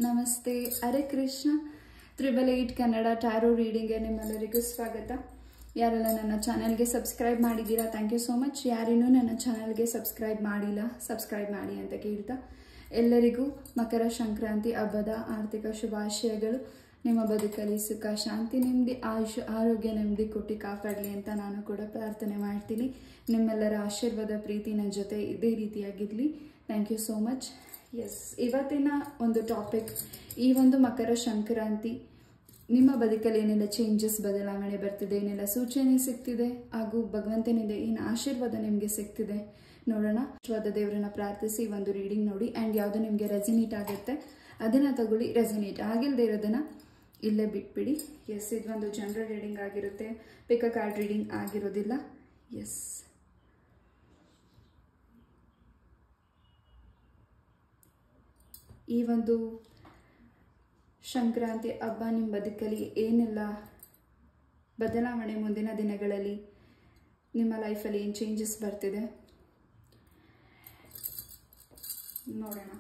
ನಮಸ್ತೆ, ಹರೇ ಕೃಷ್ಣ. 888 ಕನ್ನಡ ಟ್ಯಾರೋ ರೀಡಿಂಗ್ಗೆ ನಿಮ್ಮೆಲ್ಲರಿಗೂ ಸ್ವಾಗತ. ಯಾರೆಲ್ಲ ನನ್ನ ಚಾನಲ್ಗೆ ಸಬ್ಸ್ಕ್ರೈಬ್ ಮಾಡಿದ್ದೀರಾ, ಥ್ಯಾಂಕ್ ಯು ಸೋ ಮಚ್. ಯಾರೇನೂ ನನ್ನ ಚಾನಲ್ಗೆ ಸಬ್ಸ್ಕ್ರೈಬ್ ಮಾಡಿಲ್ಲ, ಸಬ್ಸ್ಕ್ರೈಬ್ ಮಾಡಿ ಅಂತ ಕೇಳ್ತಾ, ಎಲ್ಲರಿಗೂ ಮಕರ ಸಂಕ್ರಾಂತಿ ಹಬ್ಬದ ಆರ್ಥಿಕ ಶುಭಾಶಯಗಳು. ನಿಮ್ಮ ಬದುಕಲ್ಲಿ ಸುಖ, ಶಾಂತಿ, ನೆಮ್ಮದಿ, ಆಯುಷ್, ಆರೋಗ್ಯ, ನೆಮ್ಮದಿ ಕೊಟ್ಟು ಕಾಪಾಡಲಿ ಅಂತ ನಾನು ಕೂಡ ಪ್ರಾರ್ಥನೆ ಮಾಡ್ತೀನಿ. ನಿಮ್ಮೆಲ್ಲರ ಆಶೀರ್ವಾದ, ಪ್ರೀತಿ ನನ್ನ ಜೊತೆ ಇದೇ ರೀತಿಯಾಗಿರಲಿ. Thank you so much. Yes, ಇವತ್ತಿನ ಒಂದು ಟಾಪಿಕ್, ಈ ಒಂದು ಮಕರ ಸಂಕ್ರಾಂತಿ ನಿಮ್ಮ ಬದುಕಲ್ಲಿ ಏನೆಲ್ಲ ಚೇಂಜಸ್, ಬದಲಾವಣೆ ಬರ್ತಿದೆ, ಏನೆಲ್ಲ ಸೂಚನೆ ಸಿಗ್ತಿದೆ, ಹಾಗೂ ಭಗವಂತನಿಂದ ಏನು ಆಶೀರ್ವಾದ ನಿಮಗೆ ಸಿಗ್ತಿದೆ ನೋಡೋಣ. ಆಶೀರ್ವಾದ ದೇವರನ್ನ ಪ್ರಾರ್ಥಿಸಿ ಒಂದು ರೀಡಿಂಗ್ ನೋಡಿ, ಆ್ಯಂಡ್ ಯಾವುದು ನಿಮಗೆ ರೆಸಿನೇಟ್ ಆಗುತ್ತೆ ಅದನ್ನು ತಗೊಳ್ಳಿ. ರೆಸಿನೇಟ್ ಆಗಿಲ್ಲದೆ ಇರೋದನ್ನು ಇಲ್ಲೇ ಬಿಟ್ಬಿಡಿ. ಎಸ್, ಇದೊಂದು ಜನರಲ್ ರೀಡಿಂಗ್ ಆಗಿರುತ್ತೆ, ಪಿಕ್ ಅ ಕಾರ್ಡ್ ರೀಡಿಂಗ್ ಆಗಿರೋದಿಲ್ಲ. ಎಸ್, ಈ ಒಂದು ಸಂಕ್ರಾಂತಿ ಹಬ್ಬ ನಿಮ್ಮ ಬದುಕಲ್ಲಿ ಏನೆಲ್ಲ ಬದಲಾವಣೆ, ಮುಂದಿನ ದಿನಗಳಲ್ಲಿ ನಿಮ್ಮ ಲೈಫಲ್ಲಿ ಏನು ಚೇಂಜಸ್ ಬರ್ತಿದೆ ನೋಡೋಣ.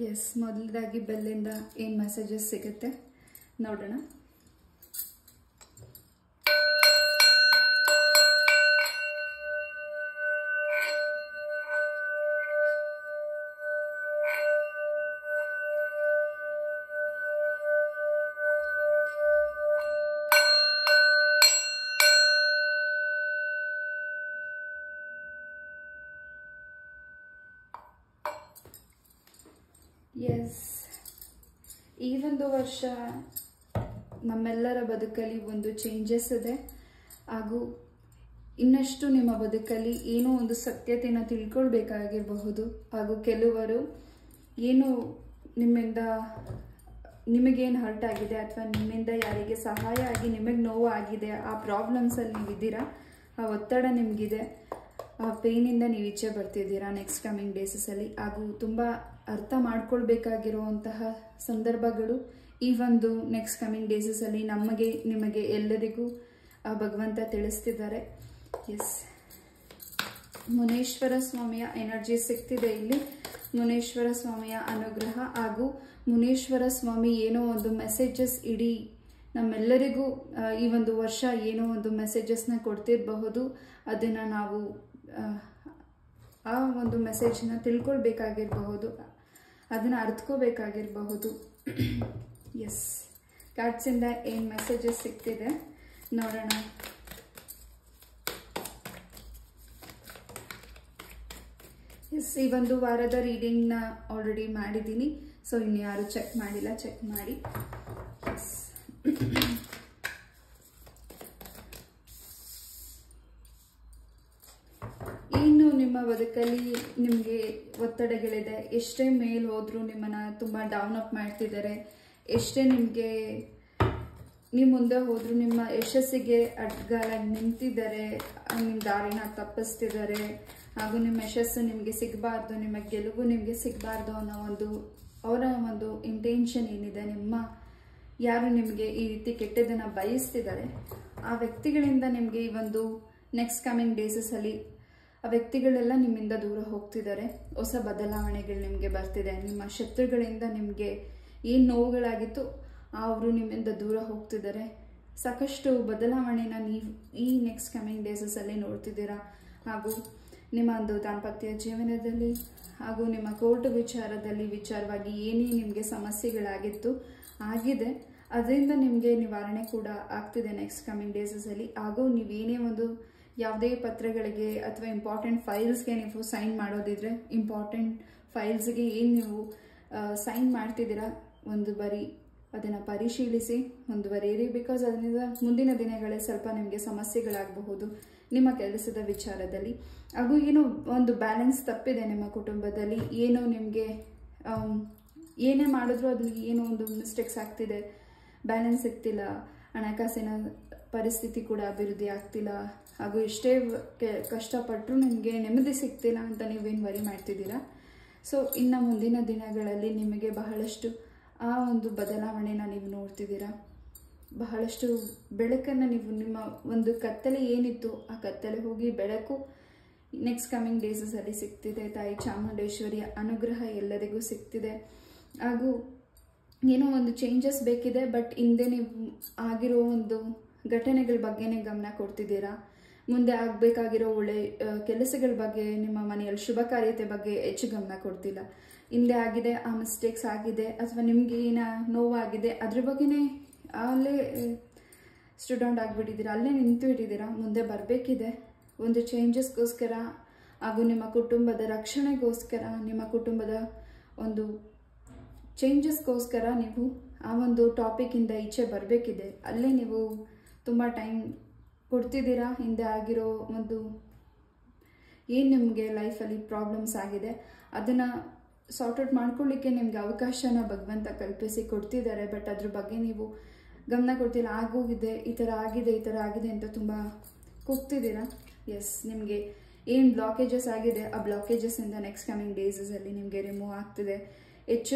ಎಸ್, ಮೊದಲದಾಗಿ ಬೆಲ್ಲಿಂದ ಏನು ಮೆಸೇಜಸ್ ಸಿಗುತ್ತೆ ನೋಡೋಣ. ಎಸ್, ಈ ಒಂದು ವರ್ಷ ನಮ್ಮೆಲ್ಲರ ಬದುಕಲ್ಲಿ ಒಂದು ಚೇಂಜಸ್ ಇದೆ, ಹಾಗೂ ಇನ್ನಷ್ಟು ನಿಮ್ಮ ಬದುಕಲ್ಲಿ ಏನೋ ಒಂದು ಸತ್ಯತೆಯನ್ನು ತಿಳ್ಕೊಳ್ಬೇಕಾಗಿರಬಹುದು. ಹಾಗೂ ಕೆಲವರು ಏನು ನಿಮಗೇನು ಹರ್ಟ್ ಆಗಿದೆ, ಅಥವಾ ನಿಮ್ಮಿಂದ ಯಾರಿಗೆ ಸಹಾಯ ಆಗಿ ನಿಮಗೆ ನೋವು ಆಗಿದೆ, ಆ ಪ್ರಾಬ್ಲಮ್ಸಲ್ಲಿ ನೀವಿದ್ದೀರಾ, ಆ ಒತ್ತಡ ನಿಮಗಿದೆ, ಆ ಪೇನಿಂದ ನೀವು ಈಚೆ ಬರ್ತಿದ್ದೀರಾ ನೆಕ್ಸ್ಟ್ ಕಮಿಂಗ್ ಡೇಸಲ್ಲಿ. ಹಾಗೂ ತುಂಬ ಅರ್ಥ ಮಾಡ್ಕೊಳ್ಬೇಕಾಗಿರುವಂತಹ ಸಂದರ್ಭಗಳು ಈ ಒಂದು ನೆಕ್ಸ್ಟ್ ಕಮಿಂಗ್ ಡೇಸಲ್ಲಿ ನಿಮಗೆ ಎಲ್ಲರಿಗೂ ಭಗವಂತ ತಿಳಿಸ್ತಿದ್ದಾರೆ. ಎಸ್, ಮುನೇಶ್ವರ ಸ್ವಾಮಿಯ ಎನರ್ಜಿ ಸಿಗ್ತಿದೆ ಇಲ್ಲಿ. ಮುನೇಶ್ವರ ಸ್ವಾಮಿಯ ಅನುಗ್ರಹ ಹಾಗೂ ಮುನೇಶ್ವರ ಸ್ವಾಮಿ ಏನೋ ಒಂದು ಮೆಸೇಜಸ್ ಇಡೀ ನಮ್ಮೆಲ್ಲರಿಗೂ ಈ ಒಂದು ವರ್ಷ ಏನೋ ಒಂದು ಮೆಸೇಜಸ್ನ ಕೊಡ್ತಿರಬಹುದು. ಅದನ್ನು ನಾವು ಆ ಒಂದು ಮೆಸೇಜ್ನ ತಿಳ್ಕೊಳ್ಬೇಕಾಗಿರಬಹುದು, ಅದನ್ನು ಅರ್ಥಕೋಬೇಕಾಗಿರಬಹುದು. ಎಸ್, ಕಾರ್ಡ್ಸಿಂದ ಏನು ಮೆಸೇಜಸ್ ಸಿಗ್ತಿದೆ ನೋಡೋಣ. ಎಸ್, ಈ ಒಂದು ವಾರದ ರೀಡಿಂಗ್ನ ಆಲ್ರೆಡಿ ಮಾಡಿದ್ದೀನಿ, ಸೊ ಇನ್ನು ಯಾರು ಚೆಕ್ ಮಾಡಿಲ್ಲ, ಚೆಕ್ ಮಾಡಿ. ಎಸ್, ಇನ್ನು ನಿಮ್ಮ ಬದುಕಲ್ಲಿ ನಿಮಗೆ ಒತ್ತಡಗಳಿದೆ, ಎಷ್ಟೇ ಮೇಲೆ ಹೋದರೂ ನಿಮ್ಮನ್ನು ತುಂಬ ಡೌನ್ ಅಪ್ ಮಾಡ್ತಿದ್ದಾರೆ, ಎಷ್ಟೇ ನೀವು ಮುಂದೆ ಹೋದರೂ ನಿಮ್ಮ ಯಶಸ್ಸಿಗೆ ಅಡ್ಡಗಾಲಾಗಿ ನಿಂತಿದ್ದಾರೆ, ನಿಮ್ಮ ದಾರಿನ ತಪ್ಪಿಸ್ತಿದ್ದಾರೆ, ಹಾಗೂ ನಿಮ್ಮ ಯಶಸ್ಸು ನಿಮಗೆ ಸಿಗಬಾರ್ದು, ನಿಮ್ಮ ಗೆಲುವು ನಿಮಗೆ ಸಿಗಬಾರ್ದು ಅನ್ನೋ ಅವರ ಒಂದು ಇಂಟೆನ್ಷನ್ ಏನಿದೆ, ಯಾರು ನಿಮಗೆ ಈ ರೀತಿ ಕೆಟ್ಟದನ್ನು ಬಯಸ್ತಿದ್ದಾರೆ, ಆ ವ್ಯಕ್ತಿಗಳಿಂದ ನಿಮಗೆ ಈ ಒಂದು ನೆಕ್ಸ್ಟ್ ಕಮಿಂಗ್ ಡೇಸಲ್ಲಿ ಆ ವ್ಯಕ್ತಿಗಳೆಲ್ಲ ನಿಮ್ಮಿಂದ ದೂರ ಹೋಗ್ತಿದ್ದಾರೆ. ಹೊಸ ಬದಲಾವಣೆಗಳು ನಿಮಗೆ ಬರ್ತಿದೆ. ನಿಮ್ಮ ಶತ್ರುಗಳಿಂದ ನಿಮಗೆ ಏನು ನೋವುಗಳಾಗಿತ್ತು ಅವರು ನಿಮ್ಮಿಂದ ದೂರ ಹೋಗ್ತಿದ್ದಾರೆ. ಸಾಕಷ್ಟು ಬದಲಾವಣೆನ ನೀವು ಈ ನೆಕ್ಸ್ಟ್ ಕಮಿಂಗ್ ಡೇಸಲ್ಲಿ ನೋಡ್ತಿದ್ದೀರಾ. ಹಾಗೂ ನಿಮ್ಮ ಒಂದು ದಾಂಪತ್ಯ ಜೀವನದಲ್ಲಿ ಹಾಗೂ ನಿಮ್ಮ ಕೋರ್ಟ್ ವಿಚಾರವಾಗಿ ಏನೇ ನಿಮಗೆ ಸಮಸ್ಯೆಗಳಾಗಿತ್ತು ಆಗಿದೆ, ಅದರಿಂದ ನಿಮಗೆ ನಿವಾರಣೆ ಕೂಡ ಆಗ್ತಿದೆ ನೆಕ್ಸ್ಟ್ ಕಮಿಂಗ್ ಡೇಸಲ್ಲಿ. ಹಾಗೂ ನೀವೇನೇ ಒಂದು ಯಾವುದೇ ಪತ್ರಗಳಿಗೆ ಅಥವಾ ಇಂಪಾರ್ಟೆಂಟ್ ಫೈಲ್ಸ್ಗೆ ನೀವು ಸೈನ್ ಮಾಡೋದಿದ್ರೆ, ಇಂಪಾರ್ಟೆಂಟ್ ಫೈಲ್ಸ್ಗೆ ಏನು ನೀವು ಸೈನ್ ಮಾಡ್ತಿದ್ದೀರಾ, ಒಂದು ಬಾರಿ ಅದನ್ನು ಪರಿಶೀಲಿಸಿ ಮುಂದುವರಿಯಿರಿ. ಬಿಕಾಸ್ ಅದರಿಂದ ಮುಂದಿನ ದಿನಗಳಲ್ಲಿ ಸ್ವಲ್ಪ ನಿಮಗೆ ಸಮಸ್ಯೆಗಳಾಗಬಹುದು ನಿಮ್ಮ ಕೆಲಸದ ವಿಚಾರದಲ್ಲಿ. ಹಾಗೂ ಏನೋ ಒಂದು ಬ್ಯಾಲೆನ್ಸ್ ತಪ್ಪಿದೆ ನಿಮ್ಮ ಕುಟುಂಬದಲ್ಲಿ, ಏನೋ ನಿಮಗೆ ಏನೇ ಮಾಡಿದ್ರೂ ಅದ್ರಲ್ಲಿ ಏನೋ ಒಂದು ಮಿಸ್ಟೇಕ್ಸ್ ಆಗ್ತಿದೆ, ಬ್ಯಾಲೆನ್ಸ್ ಸಿಗ್ತಿಲ್ಲ, ಹಣಕಾಸಿನ ಪರಿಸ್ಥಿತಿ ಕೂಡ ಅಭಿವೃದ್ಧಿ ಆಗ್ತಿಲ್ಲ, ಹಾಗೂ ಎಷ್ಟೇ ಕಷ್ಟಪಟ್ಟರೂ ನಿಮಗೆ ನೆಮ್ಮದಿ ಸಿಗ್ತಿಲ್ಲ ಅಂತ ನೀವೇನು ವರಿ ಮಾಡ್ತಿದ್ದೀರಾ. ಸೊ ಇನ್ನು ಮುಂದಿನ ದಿನಗಳಲ್ಲಿ ನಿಮಗೆ ಬಹಳಷ್ಟು ಆ ಒಂದು ಬದಲಾವಣೆನ ನೀವು ನೋಡ್ತಿದ್ದೀರಾ. ಬಹಳಷ್ಟು ಬೆಳಕನ್ನು ನೀವು ನಿಮ್ಮ ಒಂದು ಕತ್ತಲೆ ಏನಿತ್ತು ಆ ಕತ್ತಲೆ ಹೋಗಿ ಬೆಳಕು ನೆಕ್ಸ್ಟ್ ಕಮಿಂಗ್ ಡೇಸಲ್ಲಿ ಸಿಗ್ತಿದೆ. ತಾಯಿ ಚಾಮುಂಡೇಶ್ವರಿಯ ಅನುಗ್ರಹ ಎಲ್ಲರಿಗೂ ಸಿಗ್ತಿದೆ. ಹಾಗೂ ಏನೋ ಒಂದು ಚೇಂಜಸ್ ಬೇಕಿದೆ, ಬಟ್ ಹಿಂದೆ ನೀವು ಆಗಿರೋ ಒಂದು ಘಟನೆಗಳ ಬಗ್ಗೆನೇ ಗಮನ ಕೊಡ್ತಿದ್ದೀರಾ. ಮುಂದೆ ಆಗಬೇಕಾಗಿರೋ ಒಳ್ಳೆ ಕೆಲಸಗಳ ಬಗ್ಗೆ, ನಿಮ್ಮ ಮನೆಯಲ್ಲಿ ಶುಭ ಕಾರ್ಯತೆ ಬಗ್ಗೆ ಹೆಚ್ಚು ಗಮನ ಕೊಡ್ತಿಲ್ಲ. ಹಿಂದೆ ಆಗಿದೆ, ಆ ಮಿಸ್ಟೇಕ್ಸ್ ಆಗಿದೆ ಅಥವಾ ನಿಮಗೆ ಏನೋ ನೋವಾಗಿದೆ ಅದ್ರ ಬಗ್ಗೆನೇ ಅಲ್ಲೇ ಸ್ಟೂಡೆಂಟ್ ಆಗಿಬಿಟ್ಟಿದ್ದೀರಾ, ಅಲ್ಲೇ ನಿಂತು ಬಿಟ್ಟಿದ್ದೀರಾ. ಮುಂದೆ ಬರಬೇಕಿದೆ ಒಂದು ಚೇಂಜಸ್ಗೋಸ್ಕರ, ಹಾಗೂ ನಿಮ್ಮ ಕುಟುಂಬದ ರಕ್ಷಣೆಗೋಸ್ಕರ, ನಿಮ್ಮ ಕುಟುಂಬದ ಒಂದು ಚೇಂಜಸ್ಗೋಸ್ಕರ ನೀವು ಆ ಒಂದು ಟಾಪಿಕಿಂದ ಈಚೆ ಬರಬೇಕಿದೆ. ಅಲ್ಲೇ ನೀವು ತುಂಬ ಟೈಮ್ ಕೊಡ್ತಿದ್ದೀರಾ. ಹಿಂದೆ ಆಗಿರೋ ಒಂದು ಏನು ನಿಮಗೆ ಲೈಫಲ್ಲಿ ಪ್ರಾಬ್ಲಮ್ಸ್ ಆಗಿದೆ ಅದನ್ನು ಸಾರ್ಟ್ ಔಟ್ ಮಾಡ್ಕೊಳ್ಳಿಕ್ಕೆ ನಿಮಗೆ ಅವಕಾಶನ ಭಗವಂತ ಕಲ್ಪಿಸಿ ಕೊಡ್ತಿದ್ದಾರೆ. ಬಟ್ ಅದ್ರ ಬಗ್ಗೆ ನೀವು ಗಮನ ಕೊಡ್ತಿಲ್ಲ. ಆಗೋಗಿದೆ, ಈ ಥರ ಆಗಿದೆ ಅಂತ ತುಂಬ ಕೂಗ್ತಿದ್ದೀರಾ. ಎಸ್, ನಿಮಗೆ ಏನು ಬ್ಲಾಕೇಜಸ್ ಆಗಿದೆ ಆ ಬ್ಲಾಕೇಜಸ್ಸಿಂದ ನೆಕ್ಸ್ಟ್ ಕಮಿಂಗ್ ಡೇಸಲ್ಲಿ ನಿಮಗೆ ರಿಮೂವ್ ಆಗ್ತಿದೆ.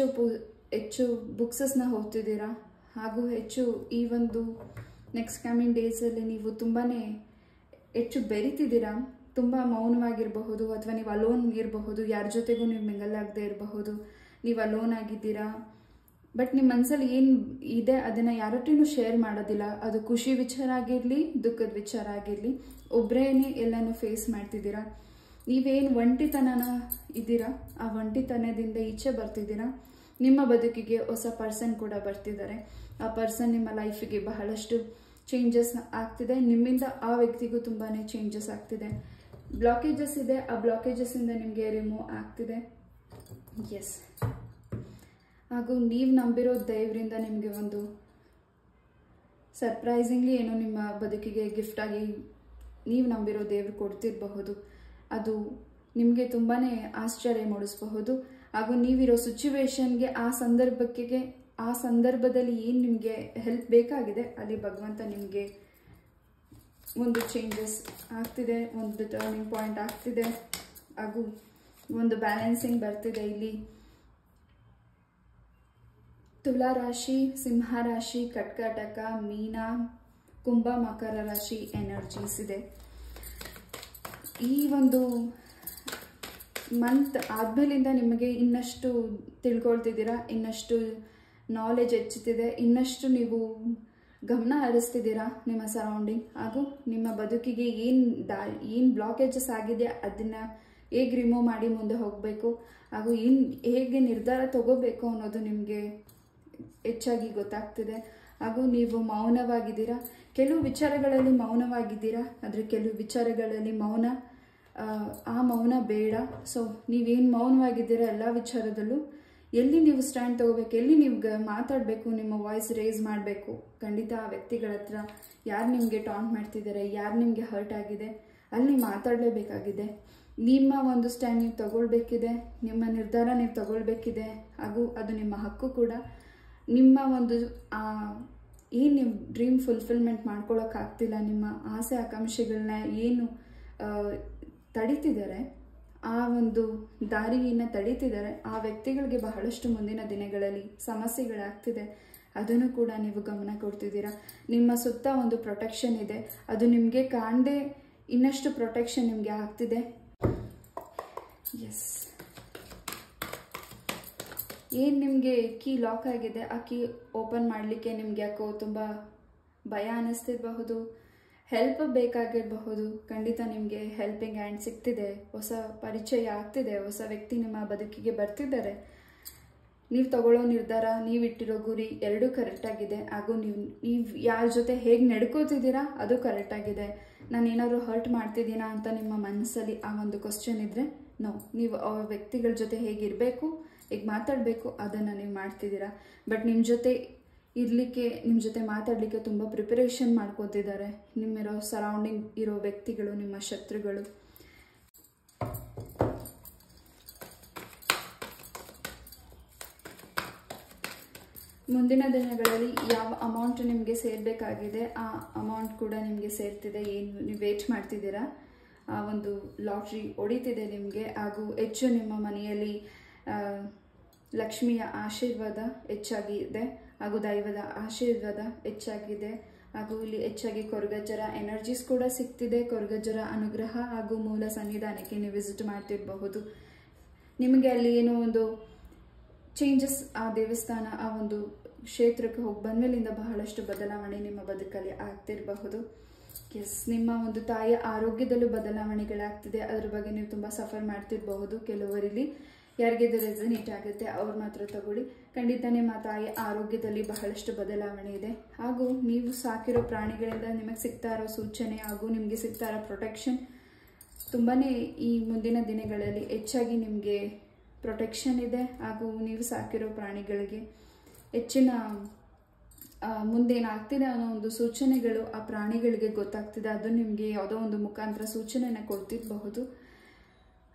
ಹೆಚ್ಚು ಬುಕ್ಸಸ್ನ ಓದ್ತಿದ್ದೀರಾ, ಹಾಗೂ ಹೆಚ್ಚು ಈ ಒಂದು ನೆಕ್ಸ್ಟ್ ಕಮಿಂಗ್ ಡೇಸಲ್ಲಿ ನೀವು ತುಂಬಾ ಹೆಚ್ಚು ಬೆರಿತಿದ್ದೀರಾ. ತುಂಬ ಮೌನವಾಗಿರಬಹುದು, ಅಥವಾ ನೀವು ಅಲೋನ್ ಇರಬಹುದು, ಯಾರ ಜೊತೆಗೂ ನೀವು ಮಿಂಗಲ್ ಆಗದೆ ಇರಬಹುದು, ನೀವು ಅಲೋನ್ ಆಗಿದ್ದೀರಾ. ಬಟ್ ನಿಮ್ಮ ಮನಸ್ಸಲ್ಲಿ ಏನು ಇದೆ ಅದನ್ನು ಯಾರೊಟ್ಟಿನೂ ಶೇರ್ ಮಾಡೋದಿಲ್ಲ. ಅದು ಖುಷಿ ವಿಚಾರ ಆಗಿರಲಿ, ದುಃಖದ ವಿಚಾರ ಆಗಿರಲಿ, ಒಬ್ಬರೇನೆ ಎಲ್ಲನೂ ಫೇಸ್ ಮಾಡ್ತಿದ್ದೀರಾ. ನೀವೇನು ಒಂಟಿತನನ ಇದ್ದೀರಾ, ಆ ಒಂಟಿತನದಿಂದ ಈಚೆ ಬರ್ತಿದ್ದೀರಾ. ನಿಮ್ಮ ಬದುಕಿಗೆ ಹೊಸ ಪರ್ಸನ್ ಕೂಡ ಬರ್ತಿದ್ದಾರೆ. ಆ ಪರ್ಸನ್ ನಿಮ್ಮ ಲೈಫಿಗೆ ಬಹಳಷ್ಟು ಚೇಂಜಸ್ ಆಗ್ತಿದೆ. ನಿಮ್ಮಿಂದ ಆ ವ್ಯಕ್ತಿಗೂ ತುಂಬಾ ಚೇಂಜಸ್ ಆಗ್ತಿದೆ. ಬ್ಲಾಕೇಜಸ್ ಇದೆ, ಆ ಬ್ಲಾಕೇಜಸ್ಸಿಂದ ನಿಮಗೆ ರಿಮೂವ್ ಆಗ್ತಿದೆ. ಎಸ್, ಹಾಗೂ ನೀವು ನಂಬಿರೋ ದೇವರಿಂದ ನಿಮಗೆ ಒಂದು ಸರ್ಪ್ರೈಸಿಂಗ್ಲಿ ಏನೋ ನಿಮ್ಮ ಬದುಕಿಗೆ ಗಿಫ್ಟಾಗಿ ನೀವು ನಂಬಿರೋ ದೇವರು ಕೊಡ್ತಿರಬಹುದು. ಅದು ನಿಮಗೆ ತುಂಬಾ ಆಶ್ಚರ್ಯ ಮೂಡಿಸಬಹುದು. ಹಾಗೂ ನೀವಿರೋ ಸಿಚುವೇಶನ್ಗೆ, ಆ ಸಂದರ್ಭದಲ್ಲಿ ಏನು ನಿಮಗೆ ಹೆಲ್ಪ್ ಬೇಕಾಗಿದೆ ಅಲ್ಲಿ ಭಗವಂತ ನಿಮಗೆ ಒಂದು ಚೇಂಜಸ್ ಆಗ್ತಿದೆ, ಒಂದು ಟರ್ನಿಂಗ್ ಪಾಯಿಂಟ್ ಆಗ್ತಿದೆ, ಹಾಗೂ ಒಂದು ಬ್ಯಾಲೆನ್ಸಿಂಗ್ ಬರ್ತಿದೆ. ಇಲ್ಲಿ ತುಲಾ ರಾಶಿ, ಸಿಂಹ ರಾಶಿ, ಕರ್ಕಾಟಕ, ಮೀನ, ಕುಂಭ, ಮಕರ ರಾಶಿ ಎನರ್ಜೀಸ್ ಇದೆ. ಈ ಒಂದು ಮಂತ್ ಆದಮೇಲಿಂದ ನಿಮಗೆ ಇನ್ನಷ್ಟು ತಿಳ್ಕೊಳ್ತಿದ್ದೀರಾ, ಇನ್ನಷ್ಟು ನಾಲೆಜ್ ಹೆಚ್ಚುತ್ತಿದೆ, ಇನ್ನಷ್ಟು ನೀವು ಗಮನ ಹರಿಸ್ತಿದ್ದೀರಾ ನಿಮ್ಮ ಸರೌಂಡಿಂಗ್. ಹಾಗೂ ನಿಮ್ಮ ಬದುಕಿಗೆ ಏನು ಬ್ಲಾಕೇಜಸ್ ಆಗಿದೆ ಅದನ್ನು ಹೇಗೆ ರಿಮೂವ್ ಮಾಡಿ ಮುಂದೆ ಹೋಗಬೇಕು, ಹಾಗೂ ಹೇಗೆ ನಿರ್ಧಾರ ತಗೋಬೇಕು ಅನ್ನೋದು ನಿಮಗೆ ಹೆಚ್ಚಾಗಿ ಗೊತ್ತಾಗ್ತಿದೆ. ಹಾಗೂ ನೀವು ಮೌನವಾಗಿದ್ದೀರಾ, ಕೆಲವು ವಿಚಾರಗಳಲ್ಲಿ ಮೌನವಾಗಿದ್ದೀರಾ, ಆದರೆ ಕೆಲವು ವಿಚಾರಗಳಲ್ಲಿ ಆ ಮೌನ ಬೇಡ. ಸೊ ನೀವೇನು ಮೌನವಾಗಿದ್ದೀರಾ ಎಲ್ಲ ವಿಚಾರದಲ್ಲೂ ಎಲ್ಲಿ ನೀವು ಸ್ಟ್ಯಾಂಡ್ ತಗೋಬೇಕು, ಎಲ್ಲಿ ನೀವು ಮಾತಾಡಬೇಕು, ನಿಮ್ಮ ವಾಯ್ಸ್ ರೇಸ್ ಮಾಡಬೇಕು. ಖಂಡಿತ ಆ ವ್ಯಕ್ತಿಗಳ ಹತ್ರ ಯಾರು ನಿಮಗೆ ಟಾಂಟ್ ಮಾಡ್ತಿದ್ದಾರೆ, ಯಾರು ನಿಮಗೆ ಹರ್ಟ್ ಆಗಿದೆ ಅಲ್ಲಿ ಮಾತಾಡಲೇಬೇಕಾಗಿದೆ. ನಿಮ್ಮ ಒಂದು ಸ್ಟ್ಯಾಂಡ್ ನೀವು ತಗೊಳ್ಬೇಕಿದೆ, ನಿಮ್ಮ ನಿರ್ಧಾರ ನೀವು ತಗೊಳ್ಬೇಕಿದೆ, ಹಾಗೂ ಅದು ನಿಮ್ಮ ಹಕ್ಕು ಕೂಡ. ನಿಮ್ಮ ಒಂದು ಏನು ನೀವು ಡ್ರೀಮ್ ಫುಲ್ಫಿಲ್ಮೆಂಟ್ ಮಾಡ್ಕೊಳ್ಳೋಕ್ಕಾಗ್ತಿಲ್ಲ, ನಿಮ್ಮ ಆಸೆ ಆಕಾಂಕ್ಷೆಗಳನ್ನ ಏನು ತಡೀತಿದ್ದಾರೆ, ಆ ಒಂದು ದಾರಿಯನ್ನು ತಡೀತಿದ್ದಾರೆ, ಆ ವ್ಯಕ್ತಿಗಳಿಗೆ ಬಹಳಷ್ಟು ಮುಂದಿನ ದಿನಗಳಲ್ಲಿ ಸಮಸ್ಯೆಗಳಾಗ್ತಿದೆ. ಅದನ್ನು ಕೂಡ ನೀವು ಗಮನ ಕೊಡ್ತಿದ್ದೀರಾ. ನಿಮ್ಮ ಸುತ್ತ ಒಂದು ಪ್ರೊಟೆಕ್ಷನ್ ಇದೆ, ಅದು ನಿಮಗೆ ಕಾಣದೆ ಇನ್ನಷ್ಟು ಪ್ರೊಟೆಕ್ಷನ್ ನಿಮಗೆ ಆಗ್ತಿದೆ. ಎಸ್, ಏನು ನಿಮಗೆ ಕೀ ಲಾಕ್ ಆಗಿದೆ ಆ ಕೀ ಓಪನ್ ಮಾಡಲಿಕ್ಕೆ ನಿಮ್ಗೆ ಯಾಕೋ ತುಂಬ ಭಯ ಅನ್ನಿಸ್ತಿರಬಹುದು, ಹೆಲ್ಪ್ ಬೇಕಾಗಿರಬಹುದು. ಖಂಡಿತ ನಿಮಗೆ ಹೆಲ್ಪಿಂಗ್ ಹ್ಯಾಂಡ್ ಸಿಗ್ತಿದೆ, ಹೊಸ ಪರಿಚಯ ಆಗ್ತಿದೆ, ಹೊಸ ವ್ಯಕ್ತಿ ನಿಮ್ಮ ಬದುಕಿಗೆ ಬರ್ತಿದ್ದಾರೆ. ನೀವು ತಗೊಳ್ಳೋ ನಿರ್ಧಾರ, ನೀವಿಟ್ಟಿರೋ ಗುರಿ ಎರಡೂ ಕರೆಕ್ಟಾಗಿದೆ. ಹಾಗೂ ನೀವು ಯಾರ ಜೊತೆ ಹೇಗೆ ನಡ್ಕೋತಿದ್ದೀರಾ ಅದು ಕರೆಕ್ಟಾಗಿದೆ. ನಾನು ಏನಾದರೂ ಹರ್ಟ್ ಮಾಡ್ತಿದ್ದೀನಾ ಅಂತ ನಿಮ್ಮ ಮನಸ್ಸಲ್ಲಿ ಆ ಒಂದು ಕ್ವಶನ್ ಇದ್ದರೆ ನೋ, ನೀವು ಆ ವ್ಯಕ್ತಿಗಳ ಜೊತೆ ಹೇಗಿರಬೇಕು, ಹೇಗೆ ಮಾತಾಡಬೇಕು ಅದನ್ನು ನೀವು ಮಾಡ್ತಿದ್ದೀರಾ. ಬಟ್ ನಿಮ್ಮ ಜೊತೆ ಇರಲಿಕ್ಕೆ, ನಿಮ್ಮ ಜೊತೆ ಮಾತಾಡಲಿಕ್ಕೆ ತುಂಬ ಪ್ರಿಪರೇಷನ್ ಮಾಡ್ಕೋತಿದ್ದಾರೆ ನಿಮ್ಮಿರೋ ಸರೌಂಡಿಂಗ್ ಇರೋ ವ್ಯಕ್ತಿಗಳು, ನಿಮ್ಮ ಶತ್ರುಗಳು. ಮುಂದಿನ ದಿನಗಳಲ್ಲಿ ಯಾವ ಅಮೌಂಟ್ ನಿಮಗೆ ಸೇರಬೇಕಾಗಿದೆ ಆ ಅಮೌಂಟ್ ಕೂಡ ನಿಮಗೆ ಸೇರ್ತಿದೆ. ಏನು ನೀವು ವೇಟ್ ಮಾಡ್ತಿದ್ದೀರಾ, ಆ ಒಂದು ಲಾಟ್ರಿ ಹೊಡಿತಿದೆ ನಿಮಗೆ. ಹಾಗೂ ಹೆಚ್ಚು ನಿಮ್ಮ ಮನೆಯಲ್ಲಿ ಲಕ್ಷ್ಮಿಯ ಆಶೀರ್ವಾದ ಹೆಚ್ಚಾಗಿದೆ. ಹಾಗೂ ದೈವದ ಆಶೀರ್ವಾದ ಹೆಚ್ಚಾಗಿದೆ. ಹಾಗೂ ಇಲ್ಲಿ ಹೆಚ್ಚಾಗಿ ಕೊರಗಜ್ಜರ ಎನರ್ಜೀಸ್ ಕೂಡ ಸಿಗ್ತಿದೆ. ಕೊರಗಜ್ಜರ ಅನುಗ್ರಹ ಹಾಗೂ ಮೂಲ ಸನ್ನಿಧಾನಕ್ಕೆ ನೀವು ವಿಸಿಟ್ ಮಾಡ್ತಿರಬಹುದು. ನಿಮಗೆ ಅಲ್ಲಿ ಏನೋ ಒಂದು ಚೇಂಜಸ್, ಆ ದೇವಸ್ಥಾನ, ಆ ಒಂದು ಕ್ಷೇತ್ರಕ್ಕೆ ಹೋಗಿ ಬಂದ್ಮೇಲಿಂದ ಬಹಳಷ್ಟು ಬದಲಾವಣೆ ನಿಮ್ಮ ಬದುಕಲ್ಲಿ ಆಗ್ತಿರಬಹುದು. ಎಸ್, ನಿಮ್ಮ ಒಂದು ತಾಯಿಯ ಆರೋಗ್ಯದಲ್ಲೂ ಬದಲಾವಣೆಗಳಾಗ್ತಿದೆ. ಅದ್ರ ಬಗ್ಗೆ ನೀವು ತುಂಬ ಸಫರ್ ಮಾಡ್ತಿರಬಹುದು. ಕೆಲವರಲ್ಲಿ ಯಾರಿಗೆ ಇದು ರೆಸನೇಟ್ ಆಗುತ್ತೆ ಅವ್ರು ಮಾತ್ರ ತಗೊಳ್ಳಿ. ಖಂಡಿತ ನಿಮ್ಮ ತಾಯಿಯ ಆರೋಗ್ಯದಲ್ಲಿ ಬಹಳಷ್ಟು ಬದಲಾವಣೆ ಇದೆ. ಹಾಗೂ ನೀವು ಸಾಕಿರೋ ಪ್ರಾಣಿಗಳಿಂದ ನಿಮಗೆ ಸಿಗ್ತಾ ಇರೋ ಸೂಚನೆ ಹಾಗೂ ನಿಮಗೆ ಸಿಗ್ತಾ ಇರೋ ಪ್ರೊಟೆಕ್ಷನ್ ತುಂಬಾ ಈ ಮುಂದಿನ ದಿನಗಳಲ್ಲಿ ಹೆಚ್ಚಾಗಿ ನಿಮಗೆ ಪ್ರೊಟೆಕ್ಷನ್ ಇದೆ. ಹಾಗೂ ನೀವು ಸಾಕಿರೋ ಪ್ರಾಣಿಗಳಿಗೆ ಹೆಚ್ಚಿನ ಮುಂದೇನಾಗ್ತಿದೆ ಅನ್ನೋ ಒಂದು ಸೂಚನೆಗಳು ಆ ಪ್ರಾಣಿಗಳಿಗೆ ಗೊತ್ತಾಗ್ತಿದೆ. ಅದು ನಿಮಗೆ ಯಾವುದೋ ಒಂದು ಮುಖಾಂತರ ಸೂಚನೆಯನ್ನು ಕೊಡ್ತಿರಬಹುದು.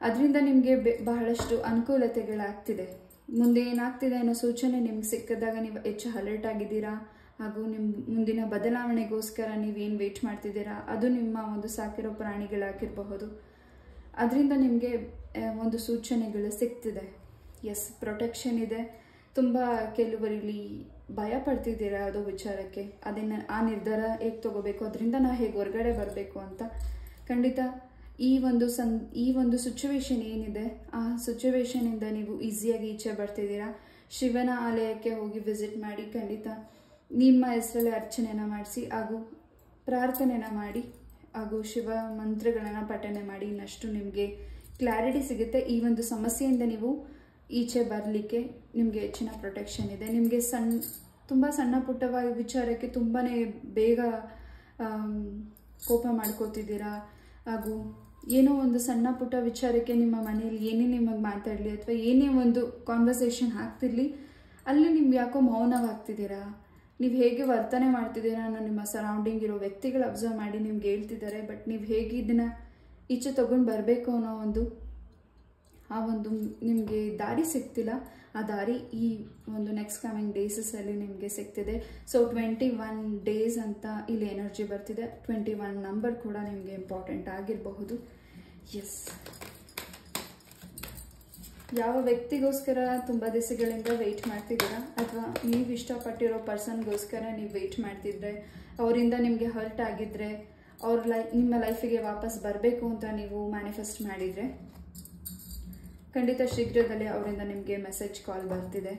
ಅದರಿಂದ ನಿಮಗೆ ಬಹಳಷ್ಟು ಅನುಕೂಲತೆಗಳಾಗ್ತಿದೆ. ಮುಂದೆ ಏನಾಗ್ತಿದೆ ಅನ್ನೋ ಸೂಚನೆ ನಿಮ್ಗೆ ಸಿಕ್ಕಿದಾಗ ನೀವು ಹೆಚ್ಚು ಅಲರ್ಟ್ ಆಗಿದ್ದೀರಾ. ಹಾಗೂ ನಿಮ್ಮ ಮುಂದಿನ ಬದಲಾವಣೆಗೋಸ್ಕರ ನೀವೇನು ವೇಟ್ ಮಾಡ್ತಿದ್ದೀರಾ ಅದು ನಿಮ್ಮ ಒಂದು ಸಾಕಿರೋ ಪ್ರಾಣಿಗಳಾಗಿರಬಹುದು. ಅದರಿಂದ ನಿಮಗೆ ಒಂದು ಸೂಚನೆಗಳು ಸಿಗ್ತಿದೆ. ಎಸ್, ಪ್ರೊಟೆಕ್ಷನ್ ಇದೆ. ತುಂಬ ಕೆಲವರಲ್ಲಿ ಭಯ ಪಡ್ತಿದ್ದೀರಾ ಯಾವುದೋ ವಿಚಾರಕ್ಕೆ, ಆ ನಿರ್ಧಾರ ಹೇಗೆ ತಗೋಬೇಕು, ಅದರಿಂದ ನಾ ಹೇಗೆ ಹೊರಗಡೆ ಬರಬೇಕು ಅಂತ. ಖಂಡಿತ ಈ ಒಂದು ಸಿಚುವೇಶನ್ ಏನಿದೆ ಆ ಸಿಚುವೇಶನಿಂದ ನೀವು ಈಸಿಯಾಗಿ ಈಚೆ ಬರ್ತಿದ್ದೀರಾ. ಶಿವನ ಆಲಯಕ್ಕೆ ಹೋಗಿ ವಿಸಿಟ್ ಮಾಡಿ. ಖಂಡಿತ ನಿಮ್ಮ ಹೆಸರಲ್ಲಿ ಅರ್ಚನೆಯನ್ನು ಮಾಡಿಸಿ ಹಾಗೂ ಪ್ರಾರ್ಥನೆಯನ್ನು ಮಾಡಿ ಹಾಗೂ ಶಿವ ಮಂತ್ರಗಳನ್ನು ಪಠನೆ ಮಾಡಿ. ಇನ್ನಷ್ಟು ನಿಮಗೆ ಕ್ಲಾರಿಟಿ ಸಿಗುತ್ತೆ. ಈ ಒಂದು ಸಮಸ್ಯೆಯಿಂದ ನೀವು ಈಚೆ ಬರಲಿಕ್ಕೆ ನಿಮಗೆ ಹೆಚ್ಚಿನ ಪ್ರೊಟೆಕ್ಷನ್ ಇದೆ. ನಿಮಗೆ ತುಂಬ ಸಣ್ಣ ಪುಟ್ಟವಾಗಿ ವಿಚಾರಕ್ಕೆ ತುಂಬಾ ಬೇಗ ಕೋಪ ಮಾಡ್ಕೋತಿದ್ದೀರಾ. ಹಾಗೂ ಏನೋ ಒಂದು ಸಣ್ಣ ಪುಟ್ಟ ವಿಚಾರಕ್ಕೆ ನಿಮ್ಮ ಮನೆಯಲ್ಲಿ ಏನೇ ನಿಮಗೆ ಮಾತಾಡಲಿ ಅಥವಾ ಏನೇ ಒಂದು ಕಾನ್ವರ್ಸೇಷನ್ ಆಗ್ತಿರಲಿ, ಅಲ್ಲಿ ನಿಮ್ಗೆ ಯಾಕೋ ಮೌನವಾಗ್ತಿದ್ದೀರಾ. ನೀವು ಹೇಗೆ ವರ್ತನೆ ಮಾಡ್ತಿದ್ದೀರಾ ಅನ್ನೋ ನಿಮ್ಮ ಸರೌಂಡಿಂಗ್ ಇರೋ ವ್ಯಕ್ತಿಗಳು ಅಬ್ಸರ್ವ್ ಮಾಡಿ ನಿಮ್ಗೆ ಹೇಳ್ತಿದ್ದಾರೆ. ಬಟ್ ನೀವು ಹೇಗೆ ಇದನ್ನು ಈಚೆ ತೊಗೊಂಡು ಬರಬೇಕು ಅನ್ನೋ ಆ ಒಂದು ನಿಮಗೆ ದಾರಿ ಸಿಗ್ತಿಲ್ಲ. ಆ ದಾರಿ ಈ ಒಂದು ನೆಕ್ಸ್ಟ್ ಕಮಿಂಗ್ ಡೇಸಲ್ಲಿ ನಿಮಗೆ ಸಿಗ್ತಿದೆ. ಸೊ 21 ಡೇಸ್ ಅಂತ ಇಲ್ಲಿ ಎನರ್ಜಿ ಬರ್ತಿದೆ. 21 ನಂಬರ್ ಕೂಡ ನಿಮಗೆ ಇಂಪಾರ್ಟೆಂಟ್ ಆಗಿರಬಹುದು. ಎಸ್, ಯಾವ ವ್ಯಕ್ತಿಗೋಸ್ಕರ ತುಂಬ ದಿವಸಗಳಿಂದ ವೆಯ್ಟ್ ಮಾಡ್ತಿದ್ದೀರಾ ಅಥವಾ ನೀವು ಇಷ್ಟಪಟ್ಟಿರೋ ಪರ್ಸನ್ಗೋಸ್ಕರ ನೀವು ವೆಯ್ಟ್ ಮಾಡ್ತಿದ್ರೆ, ಅವರಿಂದ ನಿಮಗೆ ಹರ್ಟ್ ಆಗಿದ್ರೆ, ನಿಮ್ಮ ಲೈಫಿಗೆ ವಾಪಸ್ ಬರಬೇಕು ಅಂತ ನೀವು ಮ್ಯಾನಿಫೆಸ್ಟ್ ಮಾಡಿದರೆ, ಖಂಡಿತ ಶೀಘ್ರದಲ್ಲೇ ಅವರಿಂದ ನಿಮಗೆ ಮೆಸೇಜ್ ಕಾಲ್ ಬರ್ತಿದೆ.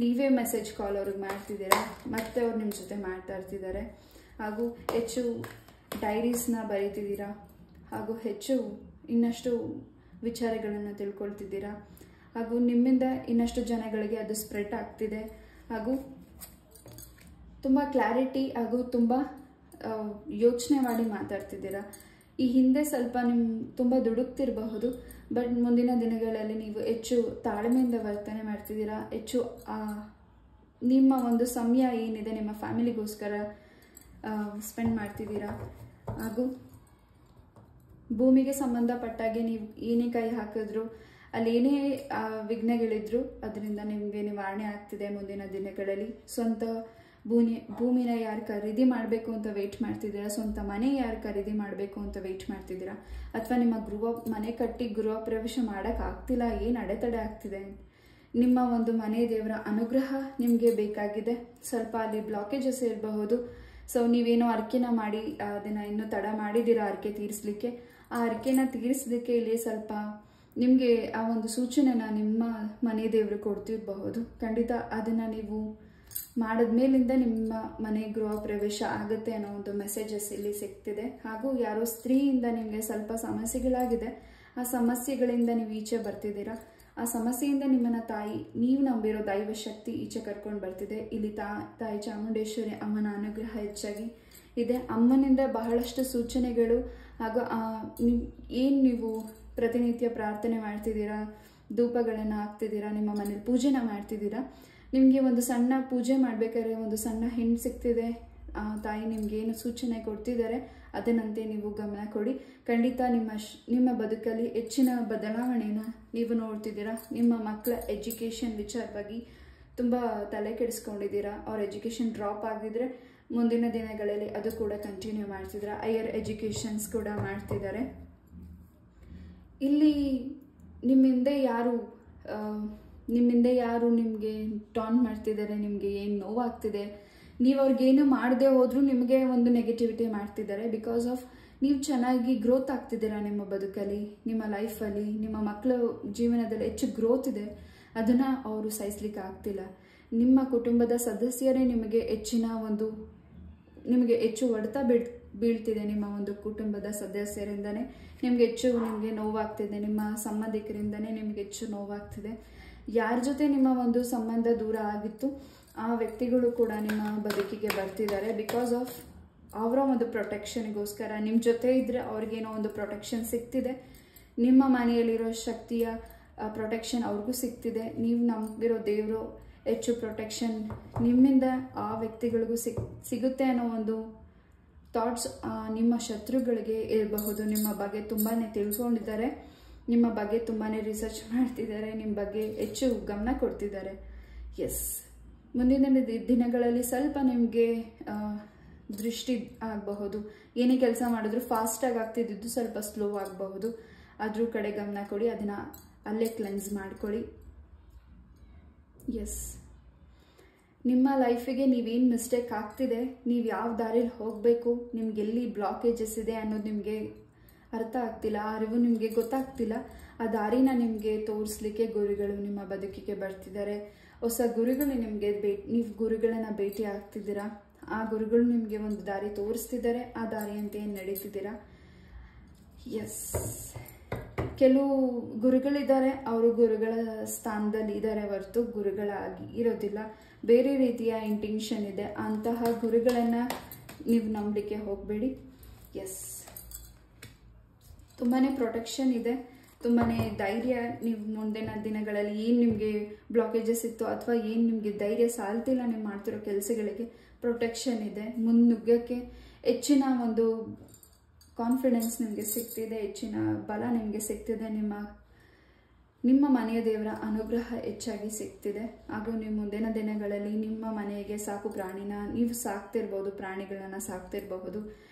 ನೀವೇ ಮೆಸೇಜ್ ಕಾಲ್ ಅವ್ರಿಗೆ ಮಾಡ್ತಿದ್ದೀರಾ, ಮತ್ತೆ ಅವ್ರು ನಿಮ್ಮ ಜೊತೆ ಮಾಡ್ತಾ ಇರ್ತಿದ್ದಾರೆ. ಹಾಗೂ ಹೆಚ್ಚು ಡೈರೀಸ್ನ ಬರೀತಿದ್ದೀರಾ ಹಾಗೂ ಹೆಚ್ಚು ಇನ್ನಷ್ಟು ವಿಚಾರಗಳನ್ನು ತಿಳ್ಕೊಳ್ತಿದ್ದೀರಾ. ಹಾಗೂ ನಿಮ್ಮಿಂದ ಇನ್ನಷ್ಟು ಜನಗಳಿಗೆ ಅದು ಸ್ಪ್ರೆಡ್ ಆಗ್ತಿದೆ. ಹಾಗೂ ತುಂಬ ಕ್ಲಾರಿಟಿ ಹಾಗೂ ತುಂಬ ಯೋಚನೆ ಮಾಡಿ ಮಾತಾಡ್ತಿದ್ದೀರಾ. ಈ ಹಿಂದೆ ಸ್ವಲ್ಪ ತುಂಬ ದುಡುಕ್ತಿರಬಹುದು. ಬಟ್ ಮುಂದಿನ ದಿನಗಳಲ್ಲಿ ನೀವು ಹೆಚ್ಚು ತಾಳ್ಮೆಯಿಂದ ವರ್ತನೆ ಮಾಡ್ತಿದ್ದೀರಾ. ಹೆಚ್ಚು ನಿಮ್ಮ ಒಂದು ಸಮಯ ಏನಿದೆ ನಿಮ್ಮ ಫ್ಯಾಮಿಲಿಗೋಸ್ಕರ ಸ್ಪೆಂಡ್ ಮಾಡ್ತಿದ್ದೀರಾ. ಹಾಗೂ ಭೂಮಿಗೆ ಸಂಬಂಧಪಟ್ಟಾಗೆ ನೀವು ಏನೇ ಕೈ ಹಾಕಿದ್ರು, ಅಲ್ಲಿ ಏನೇ ವಿಘ್ನಗಳಿದ್ರು ಅದರಿಂದ ನಿಮಗೆ ನಿವಾರಣೆ ಆಗ್ತಿದೆ. ಮುಂದಿನ ದಿನಗಳಲ್ಲಿ ಸ್ವಂತ ಭೂಮಿನ ಯಾರು ಖರೀದಿ ಮಾಡಬೇಕು ಅಂತ ವೆಯ್ಟ್ ಮಾಡ್ತಿದ್ದೀರಾ, ಸ್ವಂತ ಮನೆ ಯಾರು ಖರೀದಿ ಮಾಡಬೇಕು ಅಂತ ವೆಯ್ಟ್ ಮಾಡ್ತಿದ್ದೀರಾ, ಅಥವಾ ನಿಮ್ಮ ಮನೆ ಕಟ್ಟಿ ಗೃಹ ಪ್ರವೇಶ ಮಾಡೋಕ್ಕಾಗ್ತಿಲ್ಲ, ಏನು ಅಡೆತಡೆ ಆಗ್ತಿದೆ, ನಿಮ್ಮ ಒಂದು ಮನೆ ದೇವರ ಅನುಗ್ರಹ ನಿಮಗೆ ಬೇಕಾಗಿದೆ. ಸ್ವಲ್ಪ ಅಲ್ಲಿ ಬ್ಲಾಕೇಜಸ್ ಇರಬಹುದು. ಸೊ ನೀವೇನೋ ಅರ್ಕೆನ ಮಾಡಿ ಅದನ್ನು ಇನ್ನೂ ತಡ ಮಾಡಿದ್ದೀರಾ ಅರ್ಕೆ ತೀರಿಸಲಿಕ್ಕೆ. ಆ ಅರ್ಕೆನ ತೀರಿಸಲಿಕ್ಕೆ ಇಲ್ಲಿ ಸ್ವಲ್ಪ ನಿಮಗೆ ಆ ಒಂದು ಸೂಚನೆನ ನಿಮ್ಮ ಮನೆ ದೇವರು ಕೊಡ್ತಿರಬಹುದು. ಖಂಡಿತ ಅದನ್ನು ನೀವು ಮಾಡಿದ್ಮೇಲಿಂದ ನಿಮ್ಮ ಮನೆ ಗೃಹ ಪ್ರವೇಶ ಆಗುತ್ತೆ ಅನ್ನೋ ಒಂದು ಮೆಸೇಜಸ್ ಇಲ್ಲಿ ಸಿಗ್ತಿದೆ. ಹಾಗೂ ಯಾರೋ ಸ್ತ್ರೀಯಿಂದ ನಿಮಗೆ ಸ್ವಲ್ಪ ಸಮಸ್ಯೆಗಳಾಗಿದೆ. ಆ ಸಮಸ್ಯೆಗಳಿಂದ ನೀವು ಈಚೆ ಬರ್ತಿದ್ದೀರಾ. ಆ ಸಮಸ್ಯೆಯಿಂದ ನಿಮ್ಮನ್ನ ನೀವು ನಂಬಿರೋ ದೈವ ಶಕ್ತಿ ಈಚೆ ಕರ್ಕೊಂಡು ಬರ್ತಿದೆ. ಇಲ್ಲಿ ತಾಯಿ ಚಾಮುಂಡೇಶ್ವರಿ ಅಮ್ಮನ ಅನುಗ್ರಹ ಹೆಚ್ಚಾಗಿ ಇದೆ. ಅಮ್ಮನಿಂದ ಬಹಳಷ್ಟು ಸೂಚನೆಗಳು ಹಾಗೂ ನೀವು ಪ್ರತಿನಿತ್ಯ ಪ್ರಾರ್ಥನೆ ಮಾಡ್ತಿದ್ದೀರಾ, ಧೂಪಗಳನ್ನು ಹಾಕ್ತಿದ್ದೀರಾ, ನಿಮ್ಮ ಮನೇಲಿ ಪೂಜೆನ ಮಾಡ್ತಿದ್ದೀರಾ, ನಿಮಗೆ ಒಂದು ಸಣ್ಣ ಪೂಜೆ ಮಾಡಬೇಕಾದ್ರೆ ಒಂದು ಸಣ್ಣ ಹಿಂಟ್ ಸಿಗ್ತಿದೆ. ತಾಯಿ ನಿಮಗೇನು ಸೂಚನೆ ಕೊಡ್ತಿದ್ದಾರೆ ಅದನ್ನಂತೆ ನೀವು ಗಮನ ಕೊಡಿ. ಖಂಡಿತ ನಿಮ್ಮ ಬದುಕಲ್ಲಿ ಹೆಚ್ಚಿನ ಬದಲಾವಣೆನ ನೀವು ನೋಡ್ತಿದ್ದೀರಾ. ನಿಮ್ಮ ಮಕ್ಕಳ ಎಜುಕೇಷನ್ ವಿಚಾರವಾಗಿ ತುಂಬ ತಲೆ ಕೆಡಿಸ್ಕೊಂಡಿದ್ದೀರಾ. ಅವ್ರ ಎಜುಕೇಷನ್ ಡ್ರಾಪ್ ಆಗಿದ್ರೆ ಮುಂದಿನ ದಿನಗಳಲ್ಲಿ ಅದು ಕೂಡ ಕಂಟಿನ್ಯೂ ಮಾಡ್ತಿದ್ದೀರಾ. ಹೈಯರ್ ಎಜುಕೇಷನ್ಸ್ ಕೂಡ ಮಾಡ್ತಿದ್ದಾರೆ. ಇಲ್ಲಿ ನಿಮ್ಮ ಹಿಂದೆ ಯಾರು ನಿಮ್ಮಿಂದ ಯಾರು ನಿಮಗೆ ಟಾನ್ ಮಾಡ್ತಿದ್ದಾರೆ, ನಿಮಗೆ ಏನು ನೋವಾಗ್ತಿದೆ, ನೀವು ಅವ್ರಿಗೇನು ಮಾಡದೆ ಹೋದರೂ ನಿಮಗೆ ಒಂದು ನೆಗೆಟಿವಿಟಿ ಮಾಡ್ತಿದ್ದಾರೆ. ಬಿಕಾಸ್ ಆಫ್ ನೀವು ಚೆನ್ನಾಗಿ ಗ್ರೋತ್ ಆಗ್ತಿದ್ದೀರಾ ನಿಮ್ಮ ಬದುಕಲ್ಲಿ, ನಿಮ್ಮ ಲೈಫಲ್ಲಿ, ನಿಮ್ಮ ಮಕ್ಕಳ ಜೀವನದಲ್ಲಿ ಹೆಚ್ಚು ಗ್ರೋತ್ ಇದೆ. ಅದನ್ನು ಅವರು ಸಹಿಸ್ಲಿಕ್ಕೆ ಆಗ್ತಿಲ್ಲ. ನಿಮ್ಮ ಕುಟುಂಬದ ಸದಸ್ಯರೇ ನಿಮಗೆ ಹೆಚ್ಚು ಹೊಡೆತ ಬೀಳ್ತಿದೆ. ನಿಮ್ಮ ಒಂದು ಕುಟುಂಬದ ಸದಸ್ಯರಿಂದನೇ ನಿಮಗೆ ನೋವಾಗ್ತಿದೆ. ನಿಮ್ಮ ಸಂಬಂಧಿಕರಿಂದನೇ ನಿಮಗೆ ಹೆಚ್ಚು ನೋವಾಗ್ತಿದೆ. ಯಾರ ಜೊತೆ ನಿಮ್ಮ ಒಂದು ಸಂಬಂಧ ದೂರ ಆಗಿತ್ತು ಆ ವ್ಯಕ್ತಿಗಳು ಕೂಡ ನಿಮ್ಮ ಬದುಕಿಗೆ ಬರ್ತಿದ್ದಾರೆ. ಬಿಕಾಸ್ ಆಫ್ ಅವರ ಒಂದು ಪ್ರೊಟೆಕ್ಷನ್ಗೋಸ್ಕರ ನಿಮ್ಮ ಜೊತೆ ಇದ್ದರೆ ಅವ್ರಿಗೇನೋ ಒಂದು ಪ್ರೊಟೆಕ್ಷನ್ ಸಿಗ್ತಿದೆ. ನಿಮ್ಮ ಮನೆಯಲ್ಲಿರೋ ಶಕ್ತಿಯ ಪ್ರೊಟೆಕ್ಷನ್ ಅವ್ರಿಗೂ ಸಿಗ್ತಿದೆ. ನೀವು ನಂಬಿರೋ ದೇವರು ಹೆಚ್ಚು ಪ್ರೊಟೆಕ್ಷನ್ ನಿಮ್ಮಿಂದ ಆ ವ್ಯಕ್ತಿಗಳಿಗೂ ಸಿಗುತ್ತೆ ಅನ್ನೋ ಒಂದು ಥಾಟ್ಸ್ ನಿಮ್ಮ ಶತ್ರುಗಳಿಗೆ ಇರಬಹುದು. ನಿಮ್ಮ ಬಗ್ಗೆ ತುಂಬಾ ತಿಳ್ಕೊಂಡಿದ್ದಾರೆ, ನಿಮ್ಮ ಬಗ್ಗೆ ತುಂಬಾ ರಿಸರ್ಚ್ ಮಾಡ್ತಿದ್ದಾರೆ, ನಿಮ್ಮ ಬಗ್ಗೆ ಹೆಚ್ಚು ಗಮನ ಕೊಡ್ತಿದ್ದಾರೆ. ಎಸ್, ಮುಂದಿನ ದಿನಗಳಲ್ಲಿ ಸ್ವಲ್ಪ ನಿಮಗೆ ದೃಷ್ಟಿ ಆಗಬಹುದು. ಏನೇ ಕೆಲಸ ಮಾಡಿದ್ರು ಫಾಸ್ಟಾಗಿ ಆಗ್ತಿದ್ದು ಸ್ವಲ್ಪ ಸ್ಲೋ ಆಗಬಹುದು. ಅದ್ರ ಕಡೆ ಗಮನ ಕೊಡಿ, ಅದನ್ನು ಅಲ್ಲೇ ಕ್ಲೆನ್ಸ್ ಮಾಡ್ಕೊಳ್ಳಿ. ಎಸ್, ನಿಮ್ಮ ಲೈಫಿಗೆ ನೀವೇನು ಮಿಸ್ಟೇಕ್ ಆಗ್ತಿದೆ, ನೀವು ಯಾವ ದಾರಿಲಿ ಹೋಗಬೇಕು, ನಿಮ್ಗೆ ಎಲ್ಲಿ ಬ್ಲಾಕೇಜಸ್ ಇದೆ ಅನ್ನೋದು ನಿಮಗೆ ಅರ್ಥ ಆಗ್ತಿಲ್ಲ, ಆ ಅರಿವು ನಿಮಗೆ ಗೊತ್ತಾಗ್ತಿಲ್ಲ. ಆ ದಾರಿನ ನಿಮಗೆ ತೋರಿಸ್ಲಿಕ್ಕೆ ಗುರುಗಳು ನಿಮ್ಮ ಬದುಕಿಗೆ ಬರ್ತಿದ್ದಾರೆ. ಹೊಸ ಗುರುಗಳು ನಿಮಗೆ ನೀವು ಗುರುಗಳನ್ನ ಭೇಟಿ ಆಗ್ತಿದ್ದೀರಾ. ಆ ಗುರುಗಳು ನಿಮಗೆ ಒಂದು ದಾರಿ ತೋರಿಸ್ತಿದ್ದಾರೆ, ಆ ದಾರಿಯಂತೆ ನಡೀತಿದ್ದೀರಾ. ಎಸ್, ಕೆಲವು ಗುರುಗಳಿದ್ದಾರೆ, ಅವರು ಗುರುಗಳ ಸ್ಥಾನದಲ್ಲಿ ಇದ್ದಾರೆ ಹೊರತು ಗುರುಗಳಾಗಿ ಇರೋದಿಲ್ಲ. ಬೇರೆ ರೀತಿಯ ಇಂಟೆನ್ಷನ್ ಇದೆ. ಅಂತಹ ಗುರುಗಳನ್ನು ನೀವು ನಂಬಲಿಕ್ಕೆ ಹೋಗಬೇಡಿ. ಎಸ್, ತುಂಬಾ ಪ್ರೊಟೆಕ್ಷನ್ ಇದೆ, ತುಂಬಾ ಧೈರ್ಯ. ನೀವು ಮುಂದಿನ ದಿನಗಳಲ್ಲಿ ಏನು ನಿಮಗೆ ಬ್ಲಾಕೇಜಸ್ ಇತ್ತು ಅಥವಾ ಏನು ನಿಮಗೆ ಧೈರ್ಯ ಸಾಲ್ತಿಲ್ಲ ನೀವು ಮಾಡ್ತಿರೋ ಕೆಲಸಗಳಿಗೆ, ಪ್ರೊಟೆಕ್ಷನ್ ಇದೆ. ಮುನ್ನುಗ್ಗಕ್ಕೆ ಹೆಚ್ಚಿನ ಒಂದು ಕಾನ್ಫಿಡೆನ್ಸ್ ನಿಮಗೆ ಸಿಗ್ತಿದೆ, ಹೆಚ್ಚಿನ ಬಲ ನಿಮಗೆ ಸಿಗ್ತಿದೆ. ನಿಮ್ಮ ಮನೆಯ ದೇವರ ಅನುಗ್ರಹ ಹೆಚ್ಚಾಗಿ ಸಿಗ್ತಿದೆ. ಹಾಗೂ ನೀವು ಮುಂದಿನ ದಿನಗಳಲ್ಲಿ ನಿಮ್ಮ ಮನೆಗೆ ಸಾಕು ಪ್ರಾಣಿನ ನೀವು ಸಾಕ್ತಿರ್ಬೋದು, ಪ್ರಾಣಿಗಳನ್ನ ಸಾಕ್ತಿರಬಹುದು,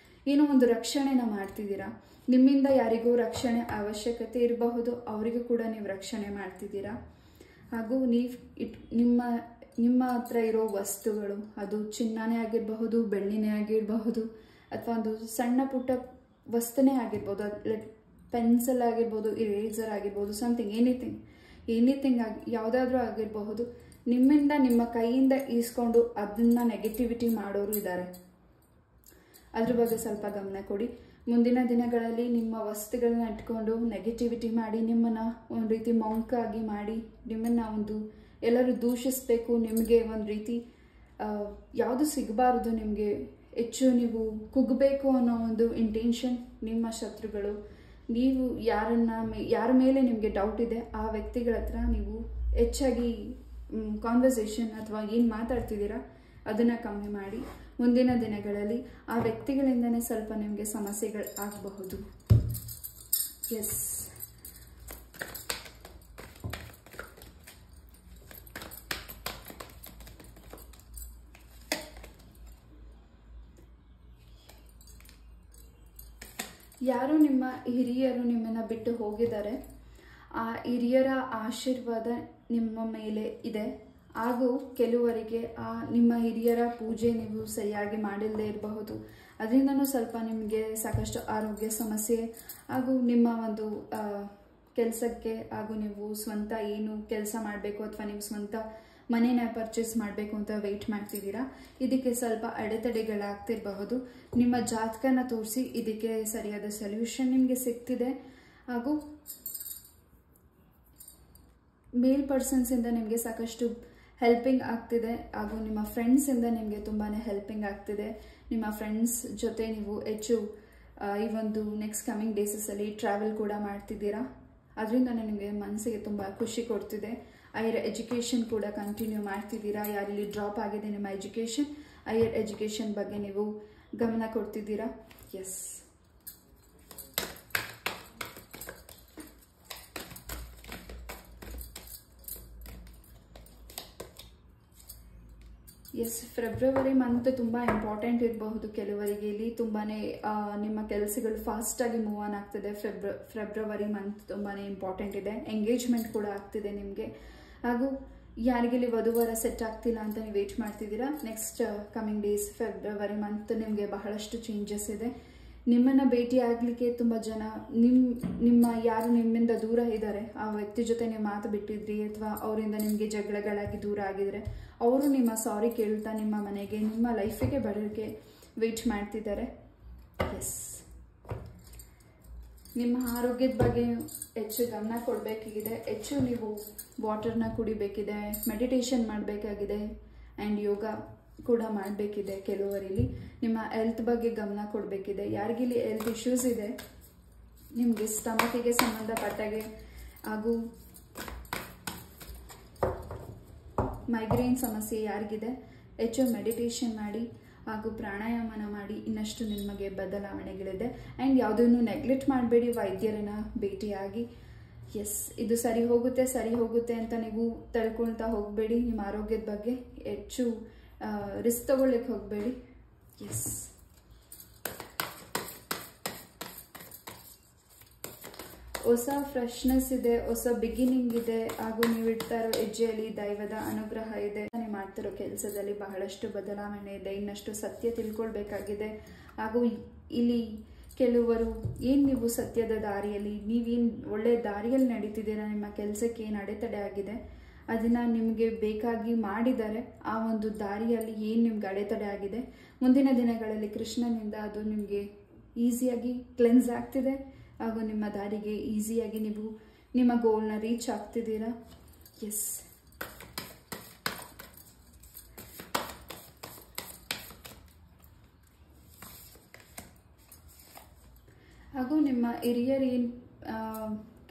ಏನೋ ಒಂದು ರಕ್ಷಣೆನ ಮಾಡ್ತಿದ್ದೀರಾ. ನಿಮ್ಮಿಂದ ಯಾರಿಗೂ ರಕ್ಷಣೆ ಅವಶ್ಯಕತೆ ಇರಬಹುದು, ಅವರಿಗೂ ಕೂಡ ನೀವು ರಕ್ಷಣೆ ಮಾಡ್ತಿದ್ದೀರಾ. ಹಾಗೂ ನಿಮ್ಮ ಹತ್ರ ಇರೋ ವಸ್ತುಗಳು, ಅದು ಚಿನ್ನನೇ ಆಗಿರಬಹುದು, ಬೆಳ್ಳಿನೇ ಆಗಿರಬಹುದು, ಅಥವಾ ಒಂದು ಸಣ್ಣ ಪುಟ್ಟ ವಸ್ತುನೇ ಆಗಿರ್ಬೋದು, ಪೆನ್ಸಿಲ್ ಆಗಿರ್ಬೋದು, ಇರೇಸರ್ ಆಗಿರ್ಬೋದು, ಸಮಥಿಂಗ್ ಎನಿಥಿಂಗ್ ಯಾವುದಾದ್ರೂ ಆಗಿರಬಹುದು. ನಿಮ್ಮಿಂದ ನಿಮ್ಮ ಕೈಯಿಂದ ಈಸ್ಕೊಂಡು ಅದನ್ನ ನೆಗೆಟಿವಿಟಿ ಮಾಡೋರು ಇದ್ದಾರೆ. ಅದ್ರ ಬಗ್ಗೆ ಸ್ವಲ್ಪ ಗಮನ ಕೊಡಿ. ಮುಂದಿನ ದಿನಗಳಲ್ಲಿ ನಿಮ್ಮ ವಸ್ತುಗಳನ್ನ ಇಟ್ಕೊಂಡು ನೆಗೆಟಿವಿಟಿ ಮಾಡಿ, ನಿಮ್ಮನ್ನು ಒಂದು ರೀತಿ ಮಂಕಾಗಿ ಮಾಡಿ, ನಿಮ್ಮನ್ನು ಎಲ್ಲರೂ ದೂಷಿಸಬೇಕು, ನಿಮಗೆ ಒಂದು ರೀತಿ ಯಾವುದು ಸಿಗಬಾರ್ದು, ನಿಮಗೆ ಹೆಚ್ಚು ನೀವು ಕುಗ್ಗಬೇಕು ಅನ್ನೋ ಒಂದು ಇಂಟೆನ್ಷನ್ ನಿಮ್ಮ ಶತ್ರುಗಳು. ನೀವು ಯಾರ ಮೇಲೆ ನಿಮಗೆ ಡೌಟ್ ಇದೆ ಆ ವ್ಯಕ್ತಿಗಳ ಹತ್ರ ನೀವು ಹೆಚ್ಚಾಗಿ ಕಾನ್ವರ್ಸೇಷನ್ ಅಥವಾ ಏನು ಮಾತಾಡ್ತಿದ್ದೀರಾ ಅದನ್ನು ಕಮ್ಮಿ ಮಾಡಿ. ಮುಂದಿನ ದಿನಗಳಲ್ಲಿ ಆ ವ್ಯಕ್ತಿಗಳಿಂದನೇ ಸ್ವಲ್ಪ ನಿಮಗೆ ಸಮಸ್ಯೆಗಳು ಆಗಬಹುದು. ಎಸ್, ಯಾರು ನಿಮ್ಮ ಹಿರಿಯರು ನಿಮ್ಮನ್ನು ಬಿಟ್ಟು ಹೋಗಿದ್ದಾರೆ, ಆ ಹಿರಿಯರ ಆಶೀರ್ವಾದ ನಿಮ್ಮ ಮೇಲೆ ಇದೆ. ಹಾಗೂ ಕೆಲವರಿಗೆ ನಿಮ್ಮ ಹಿರಿಯರ ಪೂಜೆ ನೀವು ಸರಿಯಾಗಿ ಮಾಡಿಲ್ಲದೆ ಇರಬಹುದು. ಅದರಿಂದನೂ ಸ್ವಲ್ಪ ನಿಮಗೆ ಸಾಕಷ್ಟು ಆರೋಗ್ಯ ಸಮಸ್ಯೆ ಹಾಗೂ ನಿಮ್ಮ ಒಂದು ಕೆಲಸಕ್ಕೆ ಹಾಗೂ ನೀವು ಸ್ವಂತ ಏನು ಕೆಲಸ ಮಾಡಬೇಕು ಅಥವಾ ನೀವು ಸ್ವಂತ ಮನೇನ ಪರ್ಚೇಸ್ ಮಾಡಬೇಕು ಅಂತ ವೆಯ್ಟ್ ಮಾಡ್ತಿದ್ದೀರಾ. ಇದಕ್ಕೆ ಸ್ವಲ್ಪ ಅಡೆತಡೆಗಳಾಗ್ತಿರಬಹುದು. ನಿಮ್ಮ ಜಾತಕನ ತೋರಿಸಿ ಇದಕ್ಕೆ ಸರಿಯಾದ ಸೊಲ್ಯೂಷನ್ ನಿಮಗೆ ಸಿಗ್ತಿದೆ. ಹಾಗೂ ಮೇಲ್ ಪರ್ಸನ್ಸಿಂದ ನಿಮಗೆ ಸಾಕಷ್ಟು ಹೆಲ್ಪಿಂಗ್ ಆಗ್ತಿದೆ. ಹಾಗೂ ನಿಮ್ಮ ಫ್ರೆಂಡ್ಸಿಂದ ನಿಮಗೆ ತುಂಬಾ ಹೆಲ್ಪಿಂಗ್ ಆಗ್ತಿದೆ. ನಿಮ್ಮ ಫ್ರೆಂಡ್ಸ್ ಜೊತೆ ನೀವು ಹೆಚ್ಚು ಈ ಒಂದು ನೆಕ್ಸ್ಟ್ ಕಮಿಂಗ್ ಡೇಸಲ್ಲಿ ಟ್ರಾವೆಲ್ ಕೂಡ ಮಾಡ್ತಿದ್ದೀರಾ. ಅದರಿಂದ ನಿಮಗೆ ಮನಸ್ಸಿಗೆ ತುಂಬ ಖುಷಿ ಕೊಡ್ತಿದೆ. ಹೈಯರ್ ಎಜುಕೇಷನ್ ಕೂಡ ಕಂಟಿನ್ಯೂ ಮಾಡ್ತಿದ್ದೀರಾ. ಯಾರಲ್ಲಿ ಡ್ರಾಪ್ ಆಗಿದೆ ನಿಮ್ಮ ಎಜುಕೇಷನ್, ಹೈಯರ್ ಎಜುಕೇಷನ್ ಬಗ್ಗೆ ನೀವು ಗಮನ ಕೊಡ್ತಿದ್ದೀರಾ. ಎಸ್, ಫೆಬ್ರವರಿ ಮಂತ್ ತುಂಬ ಇಂಪಾರ್ಟೆಂಟ್ ಇರಬಹುದು ಕೆಲವರಿಗೆ. ಇಲ್ಲಿ ತುಂಬಾ ನಿಮ್ಮ ಕೆಲಸಗಳು ಫಾಸ್ಟಾಗಿ ಮೂವ್ ಆನ್ ಆಗ್ತಿದೆ. ಫೆಬ್ರವರಿ ಮಂತ್ ತುಂಬಾ ಇಂಪಾರ್ಟೆಂಟ್ ಇದೆ. ಎಂಗೇಜ್ಮೆಂಟ್ ಕೂಡ ಆಗ್ತಿದೆ ನಿಮಗೆ. ಹಾಗೂ ಯಾರಿಗೆಲ್ಲಿ ವಧುವಾರ ಸೆಟ್ ಆಗ್ತಿಲ್ಲ ಅಂತ ನೀವು ವೇಟ್ ಮಾಡ್ತಿದ್ದೀರಾ, next coming days February month ನಿಮಗೆ ಬಹಳಷ್ಟು ಚೇಂಜಸ್ ಇದೆ. ನಿಮ್ಮನ್ನು ಭೇಟಿ ಆಗಲಿಕ್ಕೆ ತುಂಬ ಜನ ನಿಮ್ಮ ಯಾರು ನಿಮ್ಮಿಂದ ದೂರ ಇದ್ದಾರೆ, ಆ ವ್ಯಕ್ತಿ ಜೊತೆ ನೀವು ಮಾತು ಬಿಟ್ಟಿದ್ರಿ ಅಥವಾ ಅವರಿಂದ ನಿಮಗೆ ಜಗಳಗಳಾಗಿ ದೂರ ಆಗಿದ್ರೆ ಅವರು ನಿಮ್ಮ ಸಾರಿ ಕೇಳ್ತಾ ನಿಮ್ಮ ಮನೆಗೆ, ನಿಮ್ಮ ಲೈಫಿಗೆ ಬರೋಕ್ಕೆ ವೇಟ್ ಮಾಡ್ತಿದ್ದಾರೆ. ಎಸ್, ನಿಮ್ಮ ಆರೋಗ್ಯದ ಬಗ್ಗೆ ಹೆಚ್ಚು ಗಮನ ಕೊಡಬೇಕಾಗಿದೆ, ಹೆಚ್ಚು ನೀವು ವಾಟರ್ನ ಕುಡಿಬೇಕಿದೆ, ಮೆಡಿಟೇಷನ್ ಮಾಡಬೇಕಾಗಿದೆ ಆ್ಯಂಡ್ ಯೋಗ ಕೂಡ ಮಾಡಬೇಕಿದೆ. ಕೆಲವರಲ್ಲಿ ನಿಮ್ಮ ಹೆಲ್ತ್ ಬಗ್ಗೆ ಗಮನ ಕೊಡಬೇಕಿದೆ. ಯಾರಿಗಿಲ್ಲಿ ಹೆಲ್ತ್ ಇಶ್ಯೂಸ್ ಇದೆ, ನಿಮಗೆ ಸ್ಟಮಕಿಗೆ ಸಂಬಂಧಪಟ್ಟಾಗೆ ಹಾಗೂ ಮೈಗ್ರೇನ್ ಸಮಸ್ಯೆ ಯಾರಿಗಿದೆ, ಹೆಚ್ಚು ಮೆಡಿಟೇಷನ್ ಮಾಡಿ ಹಾಗೂ ಪ್ರಾಣಾಯಾಮನ ಮಾಡಿ ಇನ್ನಷ್ಟು ನಿಮಗೆ ಬದಲಾವಣೆಗಳಿದೆ. ಆ್ಯಂಡ್ ಯಾವುದನ್ನು ನೆಗ್ಲೆಕ್ಟ್ ಮಾಡಬೇಡಿ, ವೈದ್ಯರನ್ನ ಭೇಟಿಯಾಗಿ. ಎಸ್, ಇದು ಸರಿ ಹೋಗುತ್ತೆ ಅಂತ ನೀವು ತಿಳ್ಕೊಳ್ತಾ ಹೋಗಬೇಡಿ. ನಿಮ್ಮ ಆರೋಗ್ಯದ ಬಗ್ಗೆ ಹೆಚ್ಚು ರಿಸ್ಕ್ ತಗೊಳ್ಳಿಕ್ಕೆ ಹೋಗಬೇಡಿ. ಎಸ್, ಹೊಸ ಫ್ರೆಶ್ನೆಸ್ ಇದೆ, ಹೊಸ ಬಿಗಿನಿಂಗ್ ಇದೆ ಹಾಗೂ ನೀವು ಇಡ್ತಾ ಇರೋ ಹೆಜ್ಜೆಯಲ್ಲಿ ದೈವದ ಅನುಗ್ರಹ ಇದೆ. ನೀವು ಮಾಡ್ತಿರೋ ಕೆಲಸದಲ್ಲಿ ಬಹಳಷ್ಟು ಬದಲಾವಣೆ ಇದೆ, ಇನ್ನಷ್ಟು ಸತ್ಯ ತಿಳ್ಕೊಳ್ಬೇಕಾಗಿದೆ. ಹಾಗೂ ಇಲ್ಲಿ ಕೆಲವರು ನೀವು ಸತ್ಯದ ದಾರಿಯಲ್ಲಿ, ನೀವೇನು ಒಳ್ಳೆ ದಾರಿಯಲ್ಲಿ ನಡೀತಿದ್ದೀರಾ, ನಿಮ್ಮ ಕೆಲಸಕ್ಕೆ ಏನು ಅಡೆತಡೆ ಆಗಿದೆ ಅದನ್ನು ನಿಮಗೆ ಬೇಕಾಗಿ ಮಾಡಿದ್ದಾರೆ, ಆ ಒಂದು ದಾರಿಯಲ್ಲಿ ಏನು ನಿಮ್ಗೆ ಅಡೆತಡೆ ಆಗಿದೆ, ಮುಂದಿನ ದಿನಗಳಲ್ಲಿ ಕೃಷ್ಣನಿಂದ ಅದು ನಿಮಗೆ ಈಸಿಯಾಗಿ ಕ್ಲೆನ್ಸ್ ಆಗ್ತಿದೆ ಹಾಗೂ ನಿಮ್ಮ ದಾರಿಗೆ ಈಸಿಯಾಗಿ ನೀವು ನಿಮ್ಮ ಗೋಲ್ನ ರೀಚ್ ಆಗ್ತಿದ್ದೀರಾ. ಎಸ್, ಹಾಗೂ ನಿಮ್ಮ ಹಿರಿಯರು ಏನು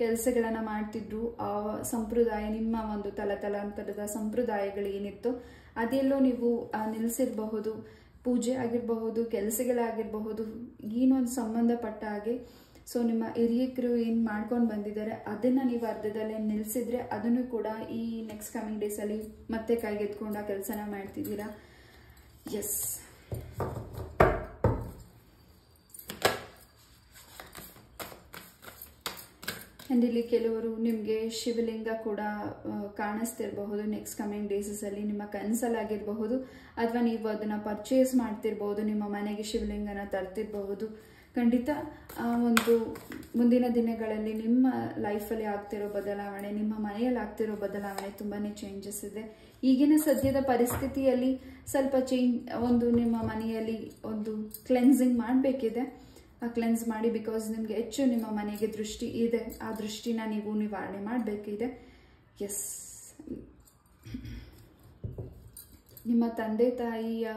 ಕೆಲಸಗಳನ್ನು ಮಾಡ್ತಿದ್ರು, ಆ ಸಂಪ್ರದಾಯ, ನಿಮ್ಮ ಒಂದು ತಲತಲಾಂತರದ ಸಂಪ್ರದಾಯಗಳು ಏನಿತ್ತು ಅದೆಲ್ಲೋ ನೀವು ನಿಲ್ಲಿಸಿರಬಹುದು. ಪೂಜೆ ಆಗಿರಬಹುದು, ಕೆಲಸಗಳಾಗಿರಬಹುದು, ಏನೊಂದು ಸಂಬಂಧಪಟ್ಟ ಹಾಗೆ. ಸೊ ನಿಮ್ಮ ಹಿರಿಯಕರು ಏನು ಮಾಡ್ಕೊಂಡು ಬಂದಿದ್ದಾರೆ ಅದನ್ನು ನೀವು ಅರ್ಧದಲ್ಲೇ ನಿಲ್ಲಿಸಿದ್ರೆ ಅದನ್ನು ಕೂಡ ಈ ನೆಕ್ಸ್ಟ್ ಕಮಿಂಗ್ ಡೇಸಲ್ಲಿ ಮತ್ತೆ ಕೈಗೆತ್ಕೊಂಡು ಆ ಕೆಲಸನ ಮಾಡ್ತಿದ್ದೀರಾ. ಎಸ್, ಆ್ಯಂಡ್ ಇಲ್ಲಿ ಕೆಲವರು ನಿಮಗೆ ಶಿವಲಿಂಗ ಕೂಡ ಕಾಣಿಸ್ತಿರಬಹುದು ನೆಕ್ಸ್ಟ್ ಕಮಿಂಗ್ ಡೇಸಲ್ಲಿ, ನಿಮ್ಮ ಕನಸಲ್ಲಾಗಿರಬಹುದು ಅಥವಾ ನೀವು ಅದನ್ನು ಪರ್ಚೇಸ್ ಮಾಡ್ತಿರ್ಬೋದು, ನಿಮ್ಮ ಮನೆಗೆ ಶಿವಲಿಂಗನ ತರ್ತಿರಬಹುದು. ಖಂಡಿತ ಒಂದು ಮುಂದಿನ ದಿನಗಳಲ್ಲಿ ನಿಮ್ಮ ಲೈಫಲ್ಲಿ ಆಗ್ತಿರೋ ಬದಲಾವಣೆ, ನಿಮ್ಮ ಮನೆಯಲ್ಲಿ ಆಗ್ತಿರೋ ಬದಲಾವಣೆ ತುಂಬಾ ಚೇಂಜಸ್ ಇದೆ. ಈಗಿನ ಸದ್ಯದ ಪರಿಸ್ಥಿತಿಯಲ್ಲಿ ಸ್ವಲ್ಪ ಒಂದು ನಿಮ್ಮ ಮನೆಯಲ್ಲಿ ಒಂದು ಕ್ಲೆನ್ಸಿಂಗ್ ಮಾಡಬೇಕಿದೆ. ಆ ಕ್ಲೆನ್ಸ್ ಮಾಡಿ, ಬಿಕಾಸ್ ನಿಮಗೆ ಹೆಚ್ಚು ನಿಮ್ಮ ಮನೆಗೆ ದೃಷ್ಟಿ ಇದೆ, ಆ ದೃಷ್ಟಿನ ನೀವು ನಿವಾರಣೆ ಮಾಡಬೇಕಿದೆ. ಎಸ್, ನಿಮ್ಮ ತಂದೆ ತಾಯಿಯ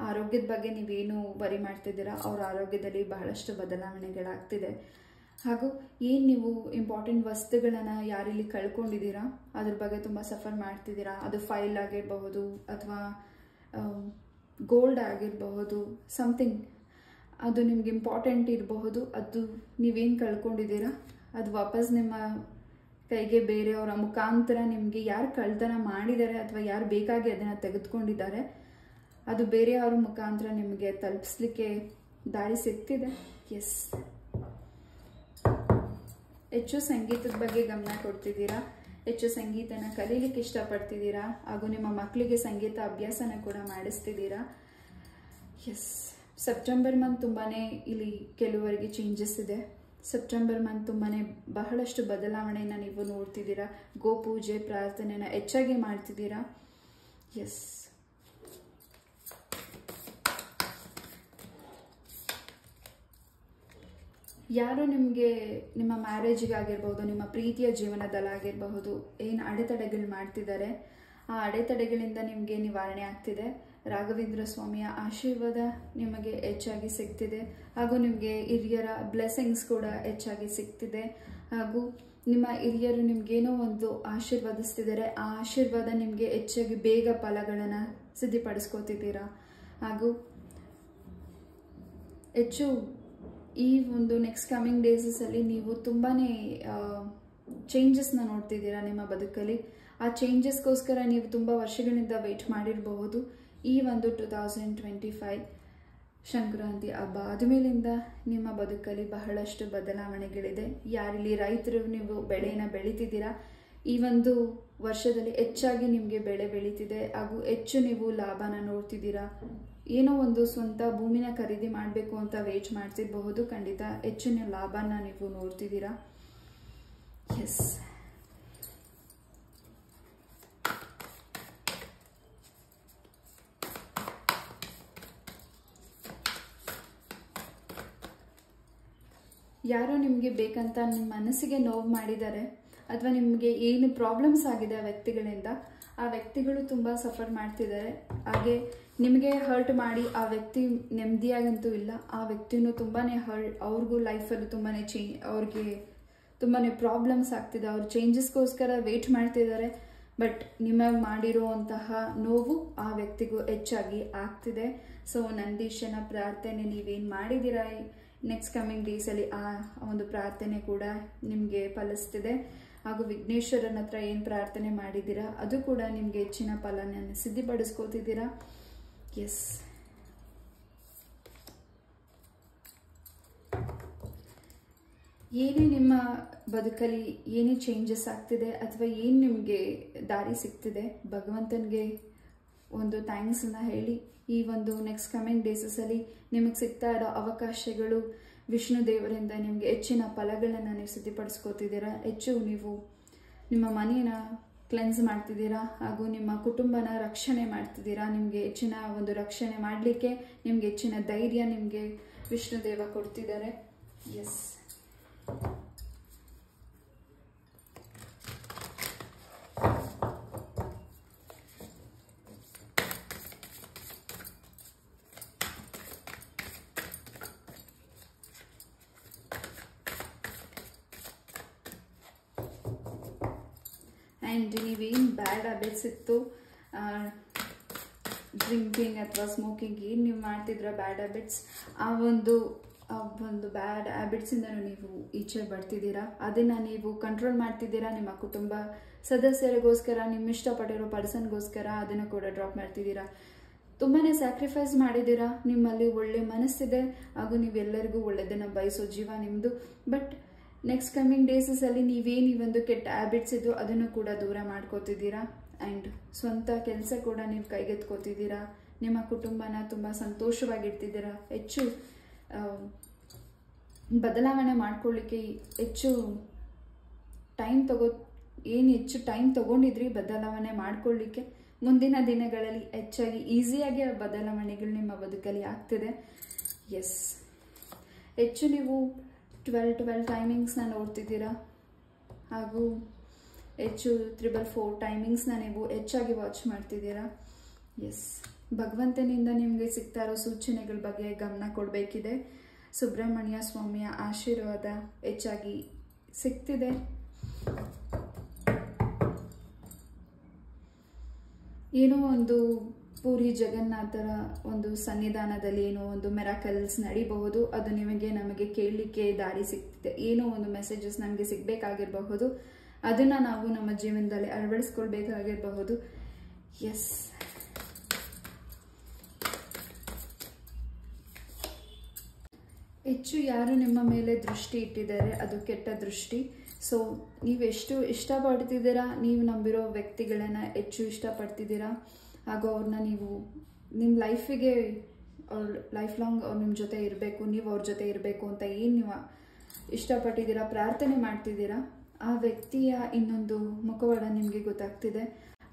ಆರೋಗ್ಯದ ಬಗ್ಗೆ ನೀವೇನು ವರಿ ಮಾಡ್ತಿದ್ದೀರಾ, ಅವ್ರ ಆರೋಗ್ಯದಲ್ಲಿ ಬಹಳಷ್ಟು ಬದಲಾವಣೆಗಳಾಗ್ತಿದೆ. ಹಾಗೂ ಏನು ನೀವು ಇಂಪಾರ್ಟೆಂಟ್ ವಸ್ತುಗಳನ್ನು ಯಾರಲ್ಲಿ ಕಳ್ಕೊಂಡಿದ್ದೀರಾ ಅದ್ರ ಬಗ್ಗೆ ತುಂಬ ಸಫರ್ ಮಾಡ್ತಿದ್ದೀರಾ, ಅದು ಫೈಲ್ ಆಗಿರಬಹುದು ಅಥವಾ ಗೋಲ್ಡ್ ಆಗಿರಬಹುದು, ಸಮಥಿಂಗ್ ಅದು ನಿಮ್ಗೆ ಇಂಪಾರ್ಟೆಂಟ್ ಇರಬಹುದು, ಅದು ನೀವೇನು ಕಳ್ಕೊಂಡಿದ್ದೀರಾ ಅದು ವಾಪಸ್ ನಿಮ್ಮ ಕೈಗೆ ಬೇರೆಯವರ ಮುಖಾಂತರ ನಿಮಗೆ ಯಾರು ಕಳ್ತನ ಮಾಡಿದ್ದಾರೆ ಅಥವಾ ಯಾರು ಬೇಕಾಗಿ ಅದನ್ನು ತೆಗೆದುಕೊಂಡಿದ್ದಾರೆ ಅದು ಬೇರೆಯವರ ಮುಖಾಂತರ ನಿಮಗೆ ತಲುಪಿಸ್ಲಿಕ್ಕೆ ದಾರಿ ಸಿಗ್ತಿದೆ. ಎಸ್, ಹೆಚ್ಚು ಸಂಗೀತದ ಬಗ್ಗೆ ಗಮನ ಕೊಡ್ತಿದ್ದೀರಾ, ಹೆಚ್ಚು ಸಂಗೀತನ ಕಲೀಲಿಕ್ಕೆ ಇಷ್ಟಪಡ್ತಿದ್ದೀರಾ ಹಾಗೂ ನಿಮ್ಮ ಮಕ್ಕಳಿಗೆ ಸಂಗೀತ ಅಭ್ಯಾಸನ ಕೂಡ ಮಾಡಿಸ್ತಿದ್ದೀರಾ. ಎಸ್, ಸೆಪ್ಟೆಂಬರ್ ಮಂತ್ ತುಂಬಾ ಇಲ್ಲಿ ಕೆಲವರಿಗೆ ಚೇಂಜಸ್ ಇದೆ. ಸೆಪ್ಟೆಂಬರ್ ಮಂತ್ ತುಂಬಾ ಬಹಳಷ್ಟು ಬದಲಾವಣೆಯನ್ನು ನೀವು ನೋಡ್ತಿದ್ದೀರಾ. ಗೋಪೂಜೆ ಪ್ರಾರ್ಥನೆನ ಹೆಚ್ಚಾಗಿ ಮಾಡ್ತಿದ್ದೀರಾ. ಎಸ್, ಯಾರು ನಿಮಗೆ ನಿಮ್ಮ ಮ್ಯಾರೇಜಿಗಾಗಿರ್ಬೋದು, ನಿಮ್ಮ ಪ್ರೀತಿಯ ಜೀವನದಲ್ಲಾಗಿರಬಹುದು ಏನು ಅಡೆತಡೆಗಳು ಮಾಡ್ತಿದ್ದಾರೆ, ಆ ಅಡೆತಡೆಗಳಿಂದ ನಿಮಗೆ ನಿವಾರಣೆ ಆಗ್ತಿದೆ. ರಾಘವೇಂದ್ರ ಸ್ವಾಮಿಯ ಆಶೀರ್ವಾದ ನಿಮಗೆ ಹೆಚ್ಚಾಗಿ ಸಿಗ್ತಿದೆ ಹಾಗೂ ನಿಮಗೆ ಹಿರಿಯರ ಬ್ಲೆಸ್ಸಿಂಗ್ಸ್ ಕೂಡ ಹೆಚ್ಚಾಗಿ ಸಿಗ್ತಿದೆ. ಹಾಗೂ ನಿಮ್ಮ ಹಿರಿಯರು ನಿಮಗೇನೋ ಒಂದು ಆಶೀರ್ವಾದಿಸ್ತಿದ್ದಾರೆ, ಆ ಆಶೀರ್ವಾದ ನಿಮಗೆ ಹೆಚ್ಚಾಗಿ ಬೇಗ ಫಲಗಳನ್ನು ಸಿದ್ಧಪಡಿಸ್ಕೋತಿದ್ದೀರಾ. ಹಾಗೂ ಹೆಚ್ಚು ಈ ಒಂದು ನೆಕ್ಸ್ಟ್ ಕಮಿಂಗ್ ಡೇಸಲ್ಲಿ ನೀವು ತುಂಬಾ ಚೇಂಜಸ್ನ ನೋಡ್ತಿದ್ದೀರಾ ನಿಮ್ಮ ಬದುಕಲ್ಲಿ. ಆ ಚೇಂಜಸ್ಗೋಸ್ಕರ ನೀವು ತುಂಬ ವರ್ಷಗಳಿಂದ ವೆಯ್ಟ್ ಮಾಡಿರಬಹುದು. ಈ ಒಂದು 2025 ಸಂಕ್ರಾಂತಿ ಹಬ್ಬ ಆದಮೇಲಿಂದ ನಿಮ್ಮ ಬದುಕಲ್ಲಿ ಬಹಳಷ್ಟು ಬದಲಾವಣೆಗಳಿದೆ. ಯಾರಿಲ್ಲಿ ರೈತರು ನೀವು ಬೆಳೆಯನ್ನು ಬೆಳೀತಿದ್ದೀರಾ, ಈ ಒಂದು ವರ್ಷದಲ್ಲಿ ಹೆಚ್ಚಾಗಿ ನಿಮಗೆ ಬೆಳೆ ಬೆಳೀತಿದೆ ಹಾಗೂ ಹೆಚ್ಚು ನೀವು ಲಾಭನ ನೋಡ್ತಿದ್ದೀರಾ. ಏನೋ ಒಂದು ಸ್ವಂತ ಭೂಮಿನ ಖರೀದಿ ಮಾಡಬೇಕು ಅಂತ ವೇಟ್ ಮಾಡ್ತಿರಬಹುದು. ಖಂಡಿತ ಹೆಚ್ಚಿನ ಲಾಭನ ನೀವು ನೋಡ್ತಿದ್ದೀರಾ. ಎಸ್, ಯಾರೋ ನಿಮಗೆ ಬೇಕಂತ ನಿಮ್ಮ ಮನಸ್ಸಿಗೆ ನೋವು ಮಾಡಿದ್ದಾರೆ ಅಥವಾ ನಿಮಗೆ ಏನು ಪ್ರಾಬ್ಲಮ್ಸ್ ಆಗಿದೆ ಆ ವ್ಯಕ್ತಿಗಳಿಂದ, ಆ ವ್ಯಕ್ತಿಗಳು ತುಂಬ ಸಫರ್ ಮಾಡ್ತಿದ್ದಾರೆ. ಹಾಗೆ ನಿಮಗೆ ಹರ್ಟ್ ಮಾಡಿ ಆ ವ್ಯಕ್ತಿ ನೆಮ್ಮದಿಯಾಗಂತೂ ಇಲ್ಲ. ಆ ವ್ಯಕ್ತಿನೂ ತುಂಬಾ ಅವ್ರಿಗೂ ಲೈಫಲ್ಲಿ ಅವ್ರಿಗೆ ತುಂಬಾ ಪ್ರಾಬ್ಲಮ್ಸ್ ಆಗ್ತಿದೆ. ಅವ್ರು ಚೇಂಜಸ್ಗೋಸ್ಕರ ವೇಟ್ ಮಾಡ್ತಿದ್ದಾರೆ. ಬಟ್ ನಿಮಗೆ ಮಾಡಿರುವಂತಹ ನೋವು ಆ ವ್ಯಕ್ತಿಗೂ ಹೆಚ್ಚಾಗಿ ಆಗ್ತಿದೆ. ಸೊ ನಂದೀಶನ ಪ್ರಾರ್ಥನೆ ನೀವೇನು ಮಾಡಿದ್ದೀರಾ ನೆಕ್ಸ್ಟ್ ಕಮಿಂಗ್ ಡೇಸಲ್ಲಿ ಆ ಒಂದು ಪ್ರಾರ್ಥನೆ ಕೂಡ ನಿಮಗೆ ಫಲಿಸ್ತಿದೆ. ಹಾಗೂ ವಿಘ್ನೇಶ್ವರನ ಹತ್ರ ಏನು ಪ್ರಾರ್ಥನೆ ಮಾಡಿದ್ದೀರಾ ಅದು ಕೂಡ ನಿಮಗೆ ಹೆಚ್ಚಿನ ಫಲನ ಸಿದ್ಧಿಪಡಿಸ್ಕೋತಿದ್ದೀರಾ. ಎಸ್, ಏನೇ ನಿಮ್ಮ ಬದುಕಲ್ಲಿ ಏನೇ ಚೇಂಜಸ್ ಆಗ್ತಿದೆ ಅಥವಾ ಏನು ನಿಮಗೆ ದಾರಿ ಸಿಗ್ತಿದೆ, ಭಗವಂತನಿಗೆ ಒಂದು ಥ್ಯಾಂಕ್ಸನ್ನು ಹೇಳಿ ಈ ಒಂದು ನೆಕ್ಸ್ಟ್ ಕಮಿಂಗ್ ಡೇಸಲ್ಲಿ ನಿಮಗೆ ಸಿಗ್ತಾ ಇರೋ ಅವಕಾಶಗಳು ವಿಷ್ಣು ದೇವರಿಂದ ನಿಮಗೆ ಹೆಚ್ಚಿನ ಫಲಗಳನ್ನು ನೀವು ಸಿದ್ಧಪಡಿಸ್ಕೋತಿದ್ದೀರಾ. ಹೆಚ್ಚು ನೀವು ನಿಮ್ಮ ಮನೆಯನ್ನು ಕ್ಲೆನ್ಸ್ ಮಾಡ್ತಿದ್ದೀರಾ ಹಾಗೂ ನಿಮ್ಮ ಕುಟುಂಬನ ರಕ್ಷಣೆ ಮಾಡ್ತಿದ್ದೀರಾ. ನಿಮಗೆ ಹೆಚ್ಚಿನ ಒಂದು ರಕ್ಷಣೆ ಮಾಡಲಿಕ್ಕೆ ನಿಮಗೆ ಹೆಚ್ಚಿನ ಧೈರ್ಯ ನಿಮಗೆ ವಿಷ್ಣು ದೇವ ಕೊಡ್ತಿದ್ದಾರೆ. ಎಸ್, ಆ್ಯಂಡ್ ನೀವೇನು ಬ್ಯಾಡ್ ಹ್ಯಾಬಿಟ್ಸ್ ಇತ್ತು, ಡ್ರಿಂಕಿಂಗ್ ಅಥವಾ ಸ್ಮೋಕಿಂಗ್ ಏನು ನೀವು ಮಾಡ್ತಿದ್ರ ಬ್ಯಾಡ್ ಹ್ಯಾಬಿಟ್ಸ್, ಆ ಒಂದು ಬ್ಯಾಡ್ ಹ್ಯಾಬಿಟ್ಸಿಂದನೂ ನೀವು ಈಚೆ ಬರ್ತಿದ್ದೀರಾ. ಅದನ್ನು ನೀವು ಕಂಟ್ರೋಲ್ ಮಾಡ್ತಿದ್ದೀರಾ. ನಿಮ್ಮ ಕುಟುಂಬ ಸದಸ್ಯರಿಗೋಸ್ಕರ, ನಿಮ್ಮ ಇಷ್ಟಪಟ್ಟಿರೋ ಪರ್ಸನ್ಗೋಸ್ಕರ ಅದನ್ನು ಕೂಡ ಡ್ರಾಪ್ ಮಾಡ್ತಿದ್ದೀರಾ. ತುಂಬಾ ಸ್ಯಾಕ್ರಿಫೈಸ್ ಮಾಡಿದ್ದೀರಾ. ನಿಮ್ಮಲ್ಲಿ ಒಳ್ಳೆ ಮನಸ್ಸಿದೆ ಹಾಗೂ ನೀವೆಲ್ಲರಿಗೂ ಒಳ್ಳೆಯದನ್ನು ಬಯಸೋ ಜೀವ ನಿಮ್ಮದು. ಬಟ್ ನೆಕ್ಸ್ಟ್ ಕಮಿಂಗ್ ಡೇಸಲ್ಲಿ ನೀವೇನು ಈ ಒಂದು ಕೆಟ್ಟ ಹ್ಯಾಬಿಟ್ಸ್ ಇದ್ದು ಅದನ್ನು ಕೂಡ ದೂರ ಮಾಡ್ಕೋತಿದ್ದೀರಾ. ಆ್ಯಂಡ್ ಸ್ವಂತ ಕೆಲಸ ಕೂಡ ನೀವು ಕೈಗೆತ್ಕೋತಿದ್ದೀರಾ. ನಿಮ್ಮ ಕುಟುಂಬನ ತುಂಬ ಸಂತೋಷವಾಗಿರ್ತಿದ್ದೀರಾ. ಹೆಚ್ಚು ಬದಲಾವಣೆ ಮಾಡ್ಕೊಳ್ಳಿಕ್ಕೆ ಹೆಚ್ಚು ಟೈಮ್ ತಗೊಂಡಿದ್ರಿ ಬದಲಾವಣೆ ಮಾಡ್ಕೊಳ್ಳಿಕ್ಕೆ. ಮುಂದಿನ ದಿನಗಳಲ್ಲಿ ಹೆಚ್ಚಾಗಿ ಈಸಿಯಾಗಿ ಆ ಬದಲಾವಣೆಗಳು ನಿಮ್ಮ ಬದುಕಲ್ಲಿ ಆಗ್ತಿದೆ. ಎಸ್, ಹೆಚ್ಚು ನೀವು 12 ಟೈಮಿಂಗ್ಸ್ನ ನೋಡ್ತಿದ್ದೀರಾ ಹಾಗೂ ಹೆಚ್ಚು 444 ಟೈಮಿಂಗ್ಸ್ನ ನೀವು ಹೆಚ್ಚಾಗಿ ವಾಚ್ ಮಾಡ್ತಿದ್ದೀರಾ. ಎಸ್, ಭಗವಂತನಿಂದ ನಿಮಗೆ ಸಿಗ್ತಾ ಇರೋ ಸೂಚನೆಗಳ ಬಗ್ಗೆ ಗಮನ ಕೊಡಬೇಕಿದೆ. ಸುಬ್ರಹ್ಮಣ್ಯ ಸ್ವಾಮಿಯ ಆಶೀರ್ವಾದ ಹೆಚ್ಚಾಗಿ ಸಿಗ್ತಿದೆ. ಏನೋ ಒಂದು ಪೂರಿ ಜಗನ್ನಾಥರ ಒಂದು ಸನ್ನಿಧಾನದಲ್ಲಿ ಏನೋ ಒಂದು ಮೆರಾಕಲ್ಸ್ ನಡೀಬಹುದು. ಅದು ನಮಗೆ ಕೇಳಲಿಕ್ಕೆ ದಾರಿ ಸಿಗ್ತಿದೆ. ಏನೋ ಒಂದು ಮೆಸೇಜಸ್ ನಮಗೆ ಸಿಗಬೇಕಾಗಿರಬಹುದು. ಅದನ್ನು ನಾವು ನಮ್ಮ ಜೀವನದಲ್ಲಿ ಅಳವಡಿಸ್ಕೊಳ್ಬೇಕಾಗಿರಬಹುದು. ಎಸ್, ಹೆಚ್ಚು ಯಾರು ನಿಮ್ಮ ಮೇಲೆ ದೃಷ್ಟಿ ಇಟ್ಟಿದ್ದಾರೆ ಅದು ಕೆಟ್ಟ ದೃಷ್ಟಿ. ಸೊ ನೀವೆಷ್ಟು ಇಷ್ಟಪಡ್ತಿದ್ದೀರಾ, ನೀವು ನಂಬಿರೋ ವ್ಯಕ್ತಿಗಳನ್ನು ಹೆಚ್ಚು ಇಷ್ಟಪಡ್ತಿದ್ದೀರಾ ಹಾಗೂ ಅವ್ರನ್ನ ನೀವು ನಿಮ್ಮ ಲೈಫಿಗೆ ಲೈಫ್ ಲಾಂಗ್ ಅವ್ರು ನಿಮ್ಮ ಜೊತೆ ಇರಬೇಕು, ನೀವು ಅವ್ರ ಜೊತೆ ಇರಬೇಕು ಅಂತ ಏನು ನೀವು ಇಷ್ಟಪಟ್ಟಿದ್ದೀರಾ, ಪ್ರಾರ್ಥನೆ ಮಾಡ್ತಿದ್ದೀರಾ, ಆ ವ್ಯಕ್ತಿಯ ಇನ್ನೊಂದು ಮುಖವಾಡ ನಿಮಗೆ ಗೊತ್ತಾಗ್ತಿದೆ.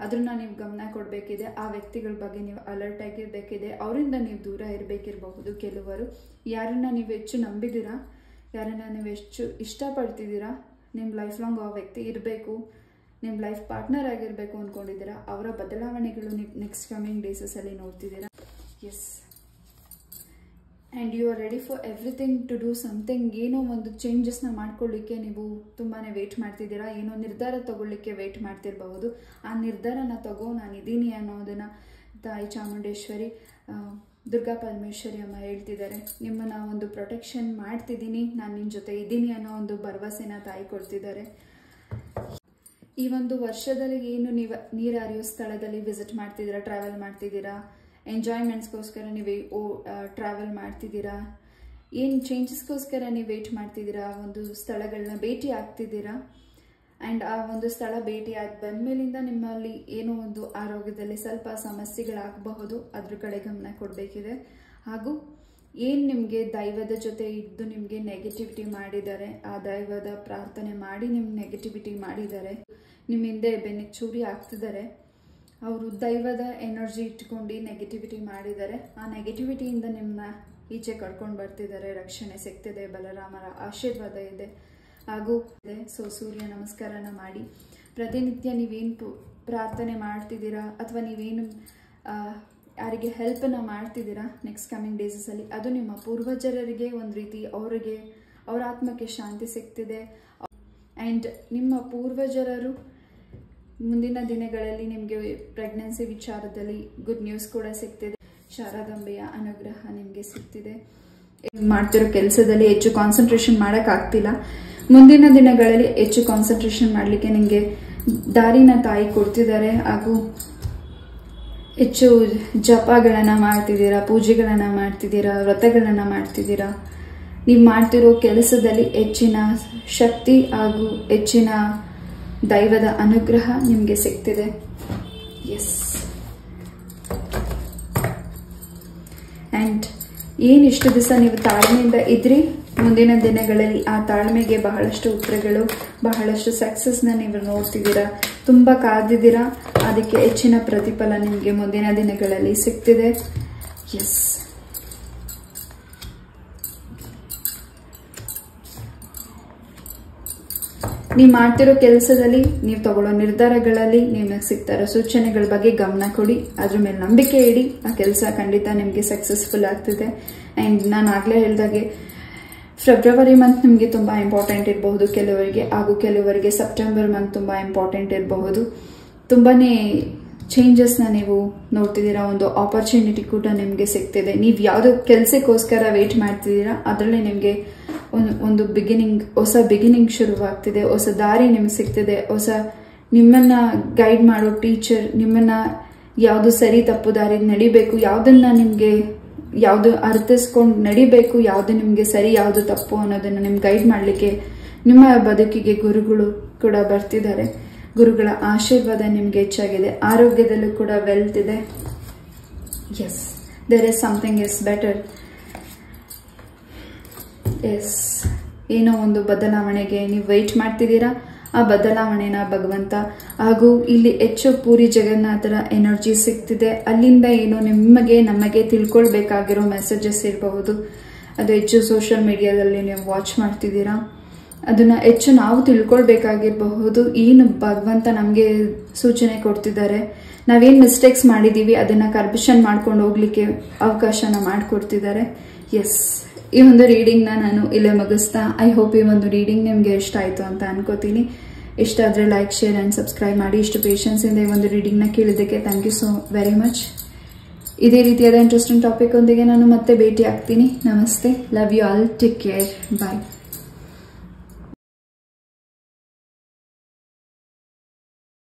ಅದನ್ನ ನೀವು ಗಮನ ಕೊಡಬೇಕಿದೆ. ಆ ವ್ಯಕ್ತಿಗಳ ಬಗ್ಗೆ ನೀವು ಅಲರ್ಟ್ ಆಗಿರಬೇಕಿದೆ. ಅವರಿಂದ ನೀವು ದೂರ ಇರಬೇಕಿರಬಹುದು. ಕೆಲವರು ಯಾರನ್ನ ನೀವು ಹೆಚ್ಚು ನಂಬಿದ್ದೀರಾ, ಯಾರನ್ನ ನೀವು ಹೆಚ್ಚು ಇಷ್ಟಪಡ್ತಿದ್ದೀರಾ, ನಿಮ್ಮ ಲೈಫ್ ಲಾಂಗ್ ಆ ವ್ಯಕ್ತಿ ಇರಬೇಕು, ನಿಮ್ಮ ಲೈಫ್ ಪಾರ್ಟ್ನರ್ ಆಗಿರಬೇಕು ಅಂದ್ಕೊಂಡಿದ್ದೀರಾ, ಅವರ ಬದಲಾವಣೆಗಳು ನೀವು ನೆಕ್ಸ್ಟ್ ಕಮಿಂಗ್ ಡೇಸಲ್ಲಿ ನೋಡ್ತಿದ್ದೀರಾ. Yes, and you are ready for everything to do something. ಏನೋ ಒಂದು ಚೇಂಜಸ್ನ ಮಾಡ್ಕೊಳ್ಳಿಕ್ಕೆ ನೀವು ತುಂಬಾ ವೇಟ್ ಮಾಡ್ತಿದ್ದೀರಾ. ಏನೋ ನಿರ್ಧಾರ ತಗೊಳ್ಳಿಕ್ಕೆ ವೇಟ್ ಮಾಡ್ತಿರಬಹುದು. ಆ ನಿರ್ಧಾರನ ತಗೋ, ನಾನಿದ್ದೀನಿ ಅನ್ನೋದನ್ನು ತಾಯಿ ಚಾಮುಂಡೇಶ್ವರಿ, ದುರ್ಗಾ ಪರಮೇಶ್ವರಿ ಅಮ್ಮ ಹೇಳ್ತಿದ್ದಾರೆ. ನಿಮ್ಮನ್ನು ಒಂದು ಪ್ರೊಟೆಕ್ಷನ್ ಮಾಡ್ತಿದ್ದೀನಿ, ನಾನು ನಿಮ್ಮ ಜೊತೆ ಇದ್ದೀನಿ ಅನ್ನೋ ಒಂದು ಭರವಸೆನ ತಾಯಿ ಕೊಡ್ತಿದ್ದಾರೆ. ಈ ಒಂದು ವರ್ಷದಲ್ಲಿ ಏನು ನೀವು ನೀರು ಹರಿಯೋ ಸ್ಥಳದಲ್ಲಿ ವಿಸಿಟ್ ಮಾಡ್ತಿದ್ದೀರಾ, ಟ್ರಾವೆಲ್ ಮಾಡ್ತಿದ್ದೀರಾ, ಎಂಜಾಯ್ಮೆಂಟ್ಸ್ಗೋಸ್ಕರ ನೀವು ಟ್ರಾವೆಲ್ ಮಾಡ್ತಿದ್ದೀರಾ, ಏನು ಚೇಂಜಸ್ಗೋಸ್ಕರ ನೀವು ವೇಟ್ ಮಾಡ್ತಿದ್ದೀರಾ, ಒಂದು ಸ್ಥಳಗಳನ್ನ ಭೇಟಿ ಆಗ್ತಿದ್ದೀರಾ, ಆ್ಯಂಡ್ ಆ ಒಂದು ಸ್ಥಳ ಭೇಟಿ ಆದ ಬಂದಮೇಲಿಂದ ನಿಮ್ಮಲ್ಲಿ ಏನೋ ಒಂದು ಆರೋಗ್ಯದಲ್ಲಿ ಸ್ವಲ್ಪ ಸಮಸ್ಯೆಗಳಾಗಬಹುದು, ಅದ್ರ ಕಡೆ ಗಮನ ಕೊಡಬೇಕಿದೆ. ಹಾಗೂ ಏನು ನಿಮಗೆ ದೈವದ ಜೊತೆ ಇದ್ದು ನಿಮಗೆ ನೆಗೆಟಿವಿಟಿ ಮಾಡಿದ್ದಾರೆ, ಆ ದೈವದ ಪ್ರಾರ್ಥನೆ ಮಾಡಿ ನಿಮ್ಗೆ ನೆಗೆಟಿವಿಟಿ ಮಾಡಿದ್ದಾರೆ, ನಿಮ್ಮ ಹಿಂದೆ ಬೆನ್ನಿಗೆ ಚೂರಿ ಆಗ್ತಿದ್ದಾರೆ, ಅವರು ದೈವದ ಎನರ್ಜಿ ಇಟ್ಕೊಂಡು ನೆಗೆಟಿವಿಟಿ ಮಾಡಿದ್ದಾರೆ. ಆ ನೆಗೆಟಿವಿಟಿಯಿಂದ ನಿಮ್ಮನ್ನ ಈಚೆ ಕರ್ಕೊಂಡು ಬರ್ತಿದ್ದಾರೆ. ರಕ್ಷಣೆ ಸಿಗ್ತಿದೆ, ಬಲರಾಮರ ಆಶೀರ್ವಾದ ಇದೆ ಹಾಗೂ ಇದೆ. ಸೊ ಸೂರ್ಯ ನಮಸ್ಕಾರನ ಮಾಡಿ ಪ್ರತಿನಿತ್ಯ ನೀವೇನು ಪ್ರಾರ್ಥನೆ ಮಾಡ್ತಿದ್ದೀರಾ ಅಥವಾ ನೀವೇನು ಯಾರಿಗೆ ಹೆಲ್ಪನ್ನು ಮಾಡ್ತಿದ್ದೀರಾ ನೆಕ್ಸ್ಟ್ ಕಮಿಂಗ್ ಡೇಸಲ್ಲಿ, ಅದು ನಿಮ್ಮ ಪೂರ್ವಜರಿಗೆ ಒಂದು ರೀತಿ ಅವರ ಆತ್ಮಕ್ಕೆ ಶಾಂತಿ ಸಿಗ್ತಿದೆ. ಆ್ಯಂಡ್ ನಿಮ್ಮ ಪೂರ್ವಜರರು ಮುಂದಿನ ದಿನಗಳಲ್ಲಿ ನಿಮಗೆ ಪ್ರೆಗ್ನೆನ್ಸಿ ವಿಚಾರದಲ್ಲಿ ಗುಡ್ ನ್ಯೂಸ್ ಕೂಡ ಸಿಗ್ತಿದೆ. ಶಾರದಾಂಬೆಯ ಅನುಗ್ರಹ ನಿಮಗೆ ಸಿಗ್ತಿದೆ. ಮಾಡ್ತಿರೋ ಕೆಲಸದಲ್ಲಿ ಹೆಚ್ಚು ಕಾನ್ಸಂಟ್ರೇಷನ್ ಮಾಡೋಕ್ಕಾಗ್ತಿಲ್ಲ, ಮುಂದಿನ ದಿನಗಳಲ್ಲಿ ಹೆಚ್ಚು ಕಾನ್ಸಂಟ್ರೇಷನ್ ಮಾಡಲಿಕ್ಕೆ ನಿಮಗೆ ದಾರಿನ ತಾಯಿ ಕೊಡ್ತಿದ್ದಾರೆ. ಹಾಗೂ ಹೆಚ್ಚು ಜಪಗಳನ್ನು ಮಾಡ್ತಿದ್ದೀರಾ, ಪೂಜೆಗಳನ್ನು ಮಾಡ್ತಿದ್ದೀರಾ, ವ್ರತಗಳನ್ನು ಮಾಡ್ತಿದ್ದೀರಾ. ನೀವು ಮಾಡ್ತಿರೋ ಕೆಲಸದಲ್ಲಿ ಹೆಚ್ಚಿನ ಶಕ್ತಿ ಹಾಗೂ ಹೆಚ್ಚಿನ ದೈವದ ಅನುಗ್ರಹ ನಿಮಗೆ ಸಿಗ್ತಿದೆ. ಎಸ್. ಆ್ಯಂಡ್ ಏನಿಷ್ಟು ದಿವಸ ನೀವು ತಾಳ್ಮೆಯಿಂದ ಇದ್ರಿ, ಮುಂದಿನ ದಿನಗಳಲ್ಲಿ ಆ ತಾಳ್ಮೆಗೆ ಬಹಳಷ್ಟು ಉತ್ತರಗಳು, ಬಹಳಷ್ಟು ಸಕ್ಸಸ್ನ ನೀವು ನೋಡ್ತಿದ್ದೀರಾ. ತುಂಬ ಕಾದಿದ್ದೀರಾ, ಅದಕ್ಕೆ ಹೆಚ್ಚಿನ ಪ್ರತಿಫಲ ನಿಮಗೆ ಮುಂದಿನ ದಿನಗಳಲ್ಲಿ ಸಿಗ್ತಿದೆ. ಎಸ್. ನೀವು ಮಾಡ್ತಿರೋ ಕೆಲಸದಲ್ಲಿ, ನೀವು ತಗೊಳ್ಳೋ ನಿರ್ಧಾರಗಳಲ್ಲಿ ನಿಮಗೆ ಸಿಗ್ತಾರೋ ಸೂಚನೆಗಳ ಬಗ್ಗೆ ಗಮನ ಕೊಡಿ, ಅದ್ರ ಮೇಲೆ ನಂಬಿಕೆ ಇಡಿ. ಆ ಕೆಲಸ ಖಂಡಿತ ನಿಮಗೆ ಸಕ್ಸಸ್ಫುಲ್ ಆಗ್ತಿದೆ. ಆ್ಯಂಡ್ ನಾನು ಆಗಲೇ ಹೇಳಿದಾಗೆ ಫೆಬ್ರವರಿ ಮಂತ್ ನಿಮಗೆ ತುಂಬ ಇಂಪಾರ್ಟೆಂಟ್ ಇರಬಹುದು ಕೆಲವರಿಗೆ, ಹಾಗೂ ಕೆಲವರಿಗೆ ಸೆಪ್ಟೆಂಬರ್ ಮಂತ್ ತುಂಬ ಇಂಪಾರ್ಟೆಂಟ್ ಇರಬಹುದು. ತುಂಬಾ ಚೇಂಜಸ್ನ ನೀವು ನೋಡ್ತಿದ್ದೀರಾ, ಒಂದು ಆಪರ್ಚುನಿಟಿ ಕೂಡ ನಿಮಗೆ ಸಿಗ್ತಿದೆ. ನೀವು ಯಾವುದೋ ಕೆಲಸಕ್ಕೋಸ್ಕರ ವೇಟ್ ಮಾಡ್ತಿದ್ದೀರಾ, ಅದರಲ್ಲಿ ನಿಮಗೆ ಒಂದು ಹೊಸ ಬಿಗಿನಿಂಗ್ ಶುರುವಾಗ್ತಿದೆ, ಹೊಸ ದಾರಿ ನಿಮ್ಗೆ ಸಿಗ್ತಿದೆ, ನಿಮ್ಮನ್ನ ಗೈಡ್ ಮಾಡೋ ಟೀಚರ್, ನಿಮ್ಮನ್ನ ಯಾವುದು ಸರಿ ತಪ್ಪು ದಾರಿ ನಡಿಬೇಕು, ಯಾವುದು ಅರ್ಥಿಸ್ಕೊಂಡು ನಡಿಬೇಕು, ಯಾವುದು ನಿಮಗೆ ಸರಿ ಯಾವುದು ತಪ್ಪು ಅನ್ನೋದನ್ನ ನಿಮ್ಗೆ ಗೈಡ್ ಮಾಡಲಿಕ್ಕೆ ನಿಮ್ಮ ಬದುಕಿಗೆ ಗುರುಗಳು ಕೂಡ ಬರ್ತಿದ್ದಾರೆ. ಗುರುಗಳ ಆಶೀರ್ವಾದ ನಿಮ್ಗೆ ಹೆಚ್ಚಾಗಿದೆ. ಆರೋಗ್ಯದಲ್ಲೂ ಕೂಡ ವೆಲ್ತ್ ಇದೆ. Yes, there is something is better. Yes, ಏನೋ ಒಂದು ಬದಲಾವಣೆಗೆ ನೀವು ವೆಯ್ಟ್ ಮಾಡ್ತಿದ್ದೀರಾ. ಆ ಬದಲಾವಣೆನ ಭಗವಂತ ಹಾಗೂ ಇಲ್ಲಿ ಹೆಚ್ಚು ಪೂರಿ ಜಗನ್ನಾಥರ ಎನರ್ಜಿ ಸಿಗ್ತಿದೆ. ಅಲ್ಲಿಂದ ಏನೋ ನಮಗೆ ತಿಳ್ಕೊಳ್ಬೇಕಾಗಿರೋ ಮೆಸೇಜಸ್ ಇರಬಹುದು. ಅದು ಹೆಚ್ಚು ಸೋಷಿಯಲ್ ಮೀಡಿಯಾದಲ್ಲಿ ನೀವು ವಾಚ್ ಮಾಡ್ತಿದ್ದೀರಾ, ಅದನ್ನ ಹೆಚ್ಚು ನಾವು ತಿಳ್ಕೊಳ್ಬೇಕಾಗಿರಬಹುದು. ಏನು ಭಗವಂತ ನಮಗೆ ಸೂಚನೆ ಕೊಡ್ತಿದ್ದಾರೆ, ನಾವೇನು ಮಿಸ್ಟೇಕ್ಸ್ ಮಾಡಿದ್ದೀವಿ ಅದನ್ನ ಕರೆಕ್ಷನ್ ಮಾಡ್ಕೊಂಡು ಹೋಗ್ಲಿಕ್ಕೆ ಅವಕಾಶನ ಮಾಡಿಕೊಡ್ತಿದ್ದಾರೆ. ಎಸ್, ಈ ಒಂದು ರೀಡಿಂಗ್ನ ನಾನು ಇಲ್ಲೇ ಮುಗಿಸ್ತಾ, ಐ ಹೋಪ್ ಈ ಒಂದು ರೀಡಿಂಗ್ ನಿಮಗೆ ಇಷ್ಟ ಆಯಿತು ಅಂತ ಅನ್ಕೋತೀನಿ. ಇಷ್ಟ ಆದರೆ ಲೈಕ್, ಶೇರ್ ಆ್ಯಂಡ್ ಸಬ್ಸ್ಕ್ರೈಬ್ ಮಾಡಿ. ಇಷ್ಟು ಪೇಷನ್ಸಿಂದ ಈ ಒಂದು ರೀಡಿಂಗ್ನ ಕೇಳಿದ್ದಕ್ಕೆ thank you so very much. ಇದೇ ರೀತಿಯಾದ ಇಂಟ್ರೆಸ್ಟಿಂಗ್ ಟಾಪಿಕ್ ಒಂದಿಗೆ ನಾನು ಮತ್ತೆ ಭೇಟಿ ಆಗ್ತೀನಿ. ನಮಸ್ತೆ, love you all, take care, bye.